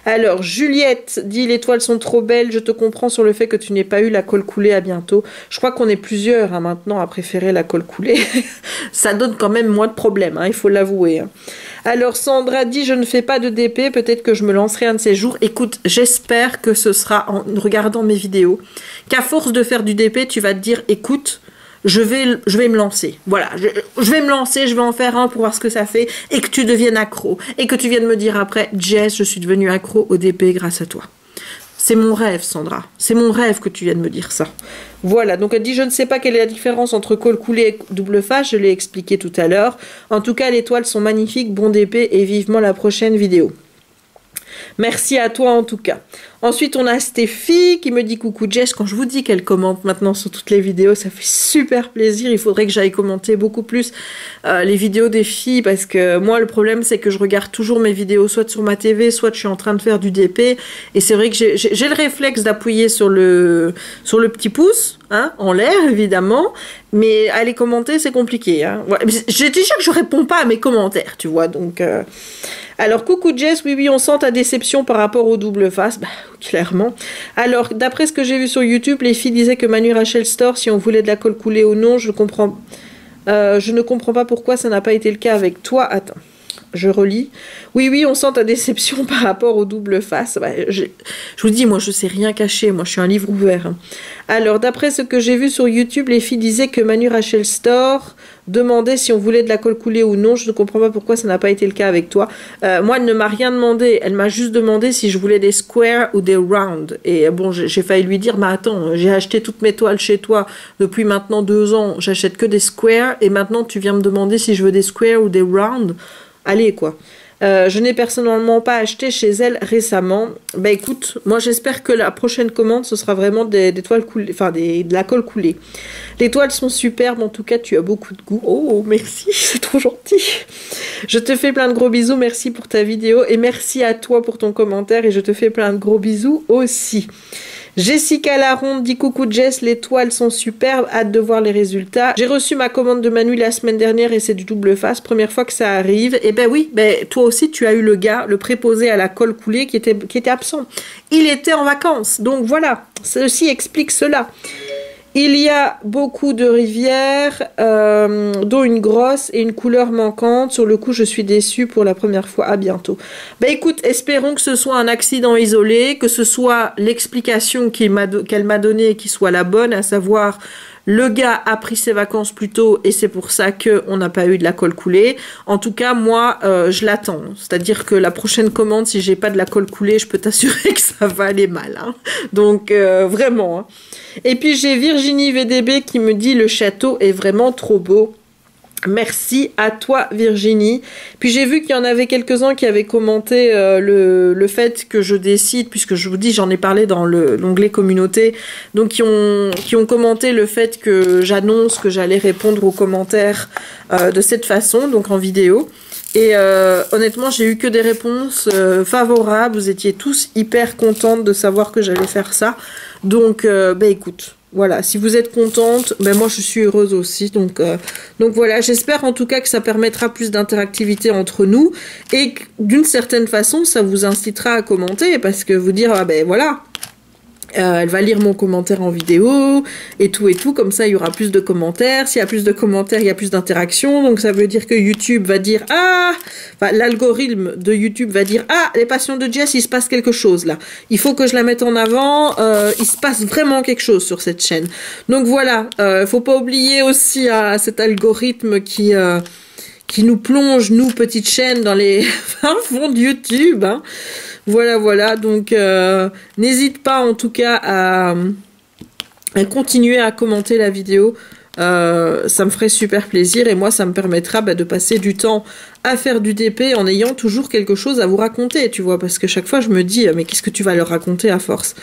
Alors, Juliette dit « Les toiles sont trop belles, je te comprends sur le fait que tu n'aies pas eu la colle coulée, à bientôt. » Je crois qu'on est plusieurs hein, maintenant à préférer la colle coulée. Ça donne quand même moins de problèmes, hein, il faut l'avouer. Hein. Alors, Sandra dit « Je ne fais pas de DP, peut-être que je me lancerai un de ces jours. » Écoute, j'espère que ce sera en regardant mes vidéos, qu'à force de faire du DP, tu vas te dire « Écoute, je vais me lancer. Voilà, je vais me lancer, je vais en faire un pour voir ce que ça fait et que tu deviennes accro. Et que tu viennes me dire après, Jess, je suis devenue accro au DP grâce à toi. C'est mon rêve, Sandra. C'est mon rêve que tu viennes me dire ça. Voilà, donc elle dit, je ne sais pas quelle est la différence entre colle coulée et double face, je l'ai expliqué tout à l'heure. En tout cas, les toiles sont magnifiques, bon DP et vivement la prochaine vidéo. Merci à toi en tout cas. Ensuite, on a Stéphie qui me dit coucou Jess. Quand je vous dis qu'elle commente maintenant sur toutes les vidéos, ça fait super plaisir. Il faudrait que j'aille commenter beaucoup plus les vidéos des filles parce que moi, le problème, c'est que je regarde toujours mes vidéos soit sur ma TV, soit je suis en train de faire du DP. Et c'est vrai que j'ai le réflexe d'appuyer sur le petit pouce, hein, en l'air évidemment, mais aller commenter, c'est compliqué. Hein. Voilà. J'ai déjà que je réponds pas à mes commentaires, tu vois, donc... Alors, coucou Jess, oui, on sent ta déception par rapport au double face, bah, clairement. Alors, d'après ce que j'ai vu sur YouTube, les filles disaient que Manu Rachel Store, si on voulait de la colle coulée ou non, je ne comprends pas pourquoi ça n'a pas été le cas avec toi. Attends, je relis. Oui, on sent ta déception par rapport au double face. Bah, je vous dis, moi, je sais rien cacher, moi, je suis un livre ouvert. Hein. Alors, d'après ce que j'ai vu sur YouTube, les filles disaient que Manu Rachel Store demandait si on voulait de la colle coulée ou non. Je ne comprends pas pourquoi ça n'a pas été le cas avec toi. Moi, elle ne m'a rien demandé. Elle m'a juste demandé si je voulais des squares ou des round. Et bon, j'ai failli lui dire, mais attends, j'ai acheté toutes mes toiles chez toi depuis maintenant 2 ans. J'achète que des squares et maintenant tu viens me demander si je veux des squares ou des round. Allez, quoi. Je n'ai personnellement pas acheté chez elle récemment. Bah écoute, moi j'espère que la prochaine commande ce sera vraiment des toiles coulées, enfin de la colle coulée. Les toiles sont superbes, en tout cas tu as beaucoup de goût. Oh merci, c'est trop gentil. Je te fais plein de gros bisous, merci pour ta vidéo et merci à toi pour ton commentaire et je te fais plein de gros bisous aussi. Jessica Laronde dit coucou Jess, les toiles sont superbes, hâte de voir les résultats. J'ai reçu ma commande de Manu la semaine dernière et c'est du double face, première fois que ça arrive. Et ben oui, ben toi aussi tu as eu le gars, le préposé à la colle coulée qui était absent. Il était en vacances, donc voilà, ceci explique cela. Il y a beaucoup de rivières, dont une grosse et une couleur manquante. Sur le coup, je suis déçue pour la première fois. À bientôt. Bah écoute, espérons que ce soit un accident isolé, que ce soit l'explication qu'elle m'a donnée qui soit la bonne, à savoir le gars a pris ses vacances plus tôt et c'est pour ça qu'on n'a pas eu de la colle coulée. En tout cas, moi, je l'attends. C'est-à-dire que la prochaine commande, si j'ai pas de la colle coulée, je peux t'assurer que ça va aller mal. Hein. Donc, vraiment. Hein. Et puis, j'ai Virginie VDB qui me dit « Le château est vraiment trop beau ». Merci à toi Virginie. Puis j'ai vu qu'il y en avait quelques-uns qui avaient commenté le fait que je décide, puisque je vous dis j'en ai parlé dans l'onglet communauté, donc qui ont commenté le fait que j'annonce que j'allais répondre aux commentaires de cette façon, donc en vidéo. Et honnêtement j'ai eu que des réponses favorables, vous étiez tous hyper contentes de savoir que j'allais faire ça. Donc bah écoute. Voilà, si vous êtes contente, ben moi je suis heureuse aussi. Donc voilà, j'espère en tout cas que ça permettra plus d'interactivité entre nous et que d'une certaine façon, ça vous incitera à commenter parce que vous dire, ah ben voilà, elle va lire mon commentaire en vidéo et tout, comme ça il y aura plus de commentaires, s'il y a plus de commentaires, il y a plus d'interactions, donc ça veut dire que YouTube va dire, ah, enfin, l'algorithme de YouTube va dire, ah, les passions de Jess, il se passe quelque chose là, il faut que je la mette en avant, il se passe vraiment quelque chose sur cette chaîne. Donc voilà, faut pas oublier aussi cet algorithme qui nous plonge, nous, petites chaînes, dans les fonds de YouTube, hein. Voilà, donc n'hésite pas en tout cas à continuer à commenter la vidéo, ça me ferait super plaisir et moi ça me permettra de passer du temps à faire du DP en ayant toujours quelque chose à vous raconter, tu vois, parce que chaque fois je me dis mais qu'est-ce que tu vas leur raconter à force?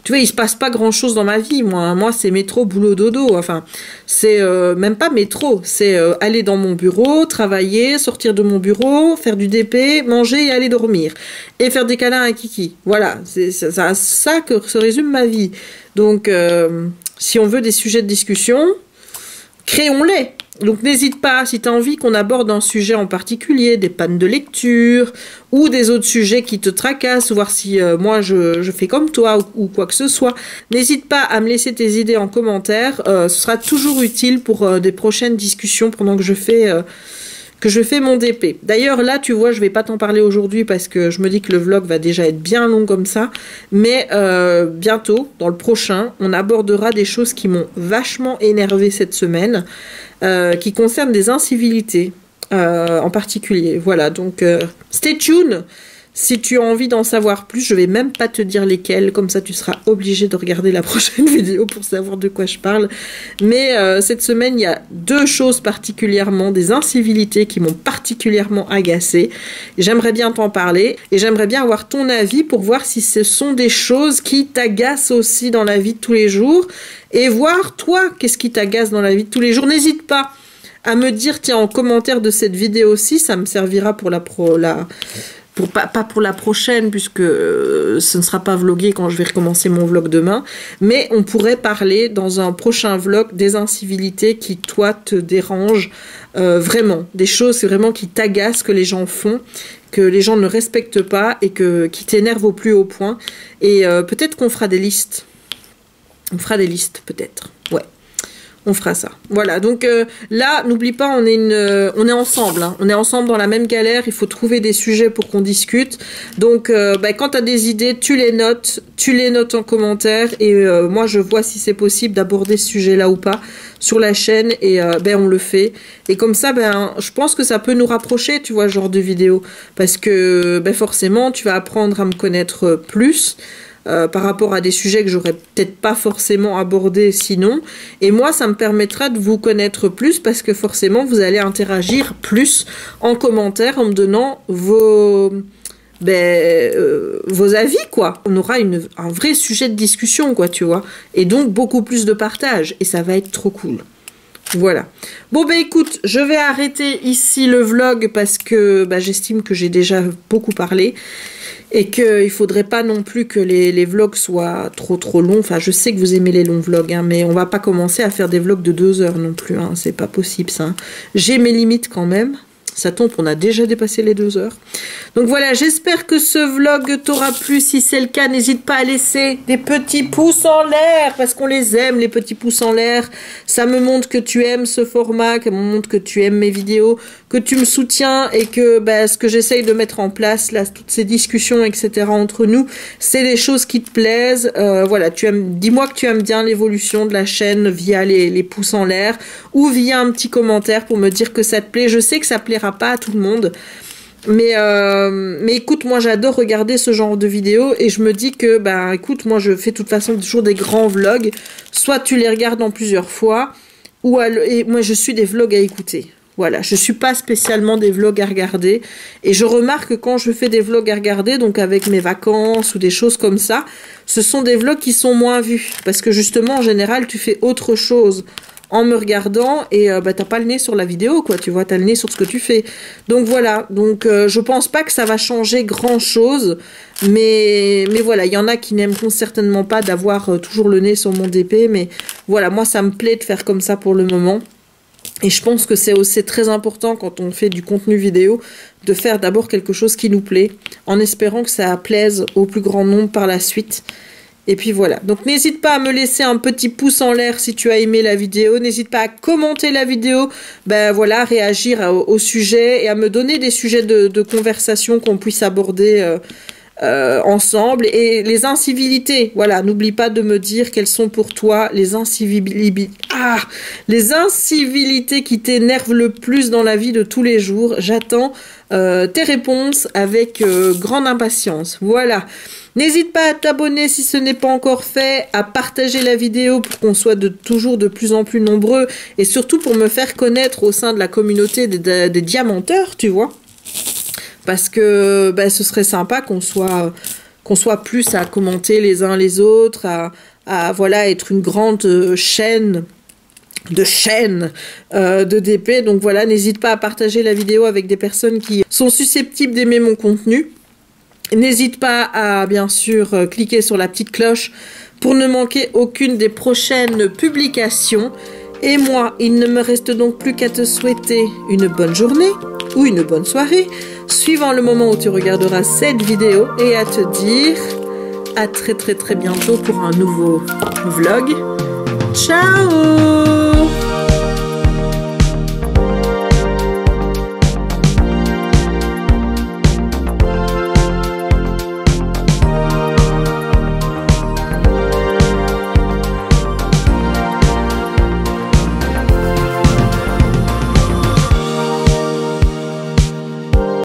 Tu vois, il se passe pas grand chose dans ma vie, moi c'est métro, boulot, dodo, enfin, c'est même pas métro, c'est aller dans mon bureau, travailler, sortir de mon bureau, faire du DP, manger et aller dormir. Et faire des câlins à Kiki. Voilà, c'est ça que se résume ma vie. Donc, si on veut des sujets de discussion, créons-les. Donc n'hésite pas, si tu as envie qu'on aborde un sujet en particulier, des pannes de lecture, ou des autres sujets qui te tracassent, voir si moi je fais comme toi, ou quoi que ce soit, n'hésite pas à me laisser tes idées en commentaire, ce sera toujours utile pour des prochaines discussions pendant que je fais mon DP. D'ailleurs là tu vois je vais pas t'en parler aujourd'hui parce que je me dis que le vlog va déjà être bien long comme ça, mais bientôt dans le prochain on abordera des choses qui m'ont vachement énervé cette semaine, qui concernent des incivilités en particulier. Voilà, donc stay tuned. Si tu as envie d'en savoir plus, je vais même pas te dire lesquelles, comme ça tu seras obligé de regarder la prochaine vidéo pour savoir de quoi je parle. Mais cette semaine, il y a deux choses particulièrement, des incivilités qui m'ont particulièrement agacée. J'aimerais bien t'en parler et j'aimerais bien avoir ton avis pour voir si ce sont des choses qui t'agacent aussi dans la vie de tous les jours et voir toi, qu'est-ce qui t'agace dans la vie de tous les jours. N'hésite pas à me dire, tiens, en commentaire de cette vidéo aussi, ça me servira pour pas pour la prochaine puisque ce ne sera pas vlogué quand je vais recommencer mon vlog demain, mais on pourrait parler dans un prochain vlog des incivilités qui toi te dérangent vraiment, des choses vraiment qui t'agacent que les gens font, que les gens ne respectent pas et qui t'énervent au plus haut point, et peut-être qu'on fera des listes, peut-être, ouais. On fera ça. Voilà, donc là, n'oublie pas, on est ensemble. Hein. On est ensemble dans la même galère. Il faut trouver des sujets pour qu'on discute. Donc, quand tu as des idées, tu les notes en commentaire. Et moi, je vois si c'est possible d'aborder ce sujet-là ou pas sur la chaîne. Et on le fait. Et comme ça, je pense que ça peut nous rapprocher, tu vois, ce genre de vidéo. Parce que forcément, tu vas apprendre à me connaître plus. par rapport à des sujets que j'aurais peut-être pas forcément abordés sinon. Et moi, ça me permettra de vous connaître plus parce que forcément, vous allez interagir plus en commentaire en me donnant vos avis, quoi. On aura un vrai sujet de discussion, quoi, tu vois. Et donc, beaucoup plus de partage. Et ça va être trop cool. Voilà. Bon, écoute, je vais arrêter ici le vlog parce que j'estime que j'ai déjà beaucoup parlé. Et qu'il faudrait pas non plus que les vlogs soient trop longs. Enfin, je sais que vous aimez les longs vlogs, hein, mais on va pas commencer à faire des vlogs de 2 heures non plus. Hein, c'est pas possible, ça. J'ai mes limites quand même. Ça tombe, on a déjà dépassé les 2 heures. Donc voilà, j'espère que ce vlog t'aura plu. Si c'est le cas, n'hésite pas à laisser des petits pouces en l'air, parce qu'on les aime, les petits pouces en l'air. Ça me montre que tu aimes ce format, ça me montre que tu aimes mes vidéos, que tu me soutiens et que ce que j'essaye de mettre en place, là, toutes ces discussions, etc. entre nous, c'est des choses qui te plaisent. Voilà, dis-moi que tu aimes bien l'évolution de la chaîne via les pouces en l'air ou via un petit commentaire pour me dire que ça te plaît. Je sais que ça plaira pas à tout le monde. Mais écoute, moi j'adore regarder ce genre de vidéos et je me dis que, écoute, moi je fais de toute façon toujours des grands vlogs. Soit tu les regardes en plusieurs fois, et moi je suis des vlogs à écouter. Voilà, je suis pas spécialement des vlogs à regarder. Et je remarque que quand je fais des vlogs à regarder, donc avec mes vacances ou des choses comme ça, ce sont des vlogs qui sont moins vus. Parce que justement, en général, tu fais autre chose en me regardant et t'as pas le nez sur la vidéo, quoi, tu vois, t'as le nez sur ce que tu fais. Donc voilà, je pense pas que ça va changer grand chose, mais voilà, il y en a qui n'aimeront certainement pas d'avoir toujours le nez sur mon DP, mais voilà, moi ça me plaît de faire comme ça pour le moment. Et je pense que c'est aussi très important quand on fait du contenu vidéo de faire d'abord quelque chose qui nous plaît, en espérant que ça plaise au plus grand nombre par la suite. Et puis voilà, donc n'hésite pas à me laisser un petit pouce en l'air si tu as aimé la vidéo, n'hésite pas à commenter la vidéo, voilà, réagir au sujet et à me donner des sujets de conversation qu'on puisse aborder ensemble. Et les incivilités, voilà, n'oublie pas de me dire quelles sont pour toi les incivilités qui t'énervent le plus dans la vie de tous les jours. J'attends tes réponses avec grande impatience. Voilà. N'hésite pas à t'abonner si ce n'est pas encore fait, à partager la vidéo pour qu'on soit toujours de plus en plus nombreux et surtout pour me faire connaître au sein de la communauté des diamanteurs, tu vois. Parce que ce serait sympa qu'on soit plus à commenter les uns les autres, à voilà, être une grande chaîne de DP. Donc voilà, n'hésite pas à partager la vidéo avec des personnes qui sont susceptibles d'aimer mon contenu. N'hésite pas à, bien sûr, cliquer sur la petite cloche pour ne manquer aucune des prochaines publications. Et moi, il ne me reste donc plus qu'à te souhaiter une bonne journée ou une bonne soirée, suivant le moment où tu regarderas cette vidéo, et à te dire à très bientôt pour un nouveau vlog. Ciao!